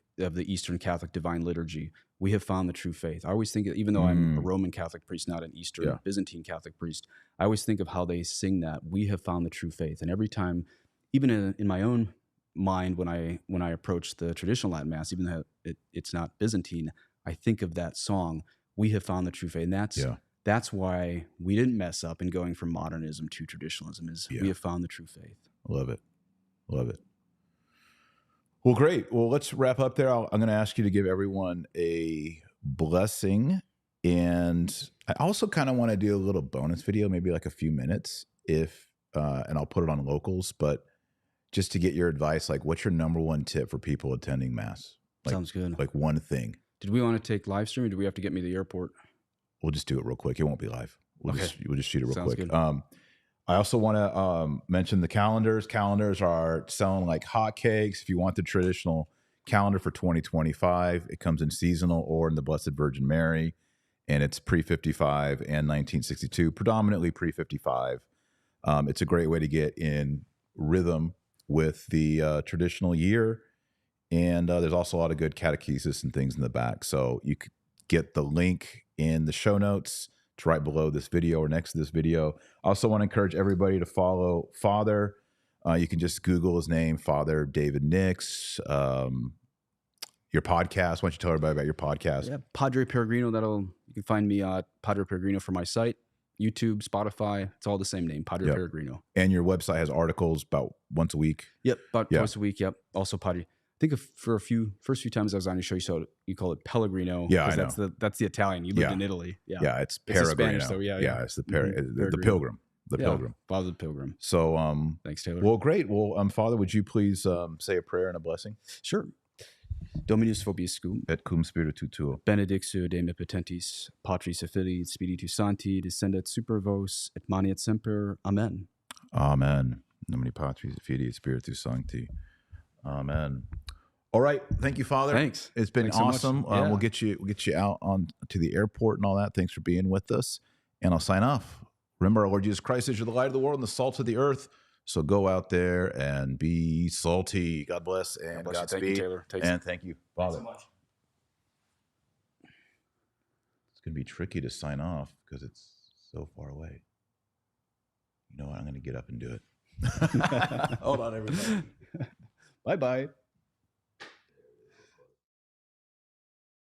Eastern Catholic Divine Liturgy, we have found the true faith. I always think, even though I'm a Roman Catholic priest, not an Eastern Byzantine Catholic priest, I always think of how they sing that, we have found the true faith. And every time, even in my own mind, when I approach the traditional Latin Mass, even though it's not Byzantine, I think of that song, we have found the true faith. And that's why we didn't mess up in going from modernism to traditionalism, is we have found the true faith. Love it. Well, great. Well, let's wrap up there. I'm going to ask you to give everyone a blessing. And I also kind of want to do a little bonus video, maybe like a few minutes, and I'll put it on Locals, but just to get your advice, like, what's your number one tip for people attending Mass? Sounds good. Like one thing. Did we want to take live stream, or do we have to get me to the airport? We'll just do it real quick. It won't be live. We'll just shoot it real Sounds quick. Good. I also want to mention the calendars. Calendars are selling like hotcakes. If you want the traditional calendar for 2025, it comes in seasonal or in the Blessed Virgin Mary, and it's pre-55 and 1962, predominantly pre-55. It's a great way to get in rhythm with the traditional year, and there's also a lot of good catechesis and things in the back. So you could get the link in the show notes. It's right below this video or next to this video. I also want to encourage everybody to follow Father. You can just Google his name, Father David Nix. Your podcast. Why don't you tell everybody about your podcast? Yeah, Padre Peregrino. You can find me Padre Peregrino for my site, YouTube, Spotify. It's all the same name, Padre Peregrino. And your website has articles about once a week. Yep, about twice a week. Yep. Also Padre. I think for first few times I was on your show, you call it Pellegrino. Yeah, I know. That's the Italian. You lived in Italy. Yeah, it's Peregrino. It's Spanish, though. It's the Pilgrim. The Pilgrim. Father the Pilgrim. So, thanks, Taylor. Well, great. Well, Father, would you please say a prayer and a blessing? Sure. Dominus vobiscum. Et cum spiritu tuo. Benedictio Dei potentis, Patris et Filii, Spiritus Sancti, descendet super vos, et maniat semper. Amen. Amen. In nomine Patris et Filii et Spiritus Sancti. Amen. All right. Thank you, Father. Thanks. It's been awesome. So we'll get you out on to the airport and all that. Thanks for being with us. And I'll sign off. Remember, our Lord Jesus Christ is the light of the world and the salt of the earth. So go out there and be salty. God bless and Godspeed. Thank you, Taylor. And thank you, Father. Thanks so much. It's going to be tricky to sign off because it's so far away. You know what? I'm going to get up and do it. Hold on, everybody. Bye-bye.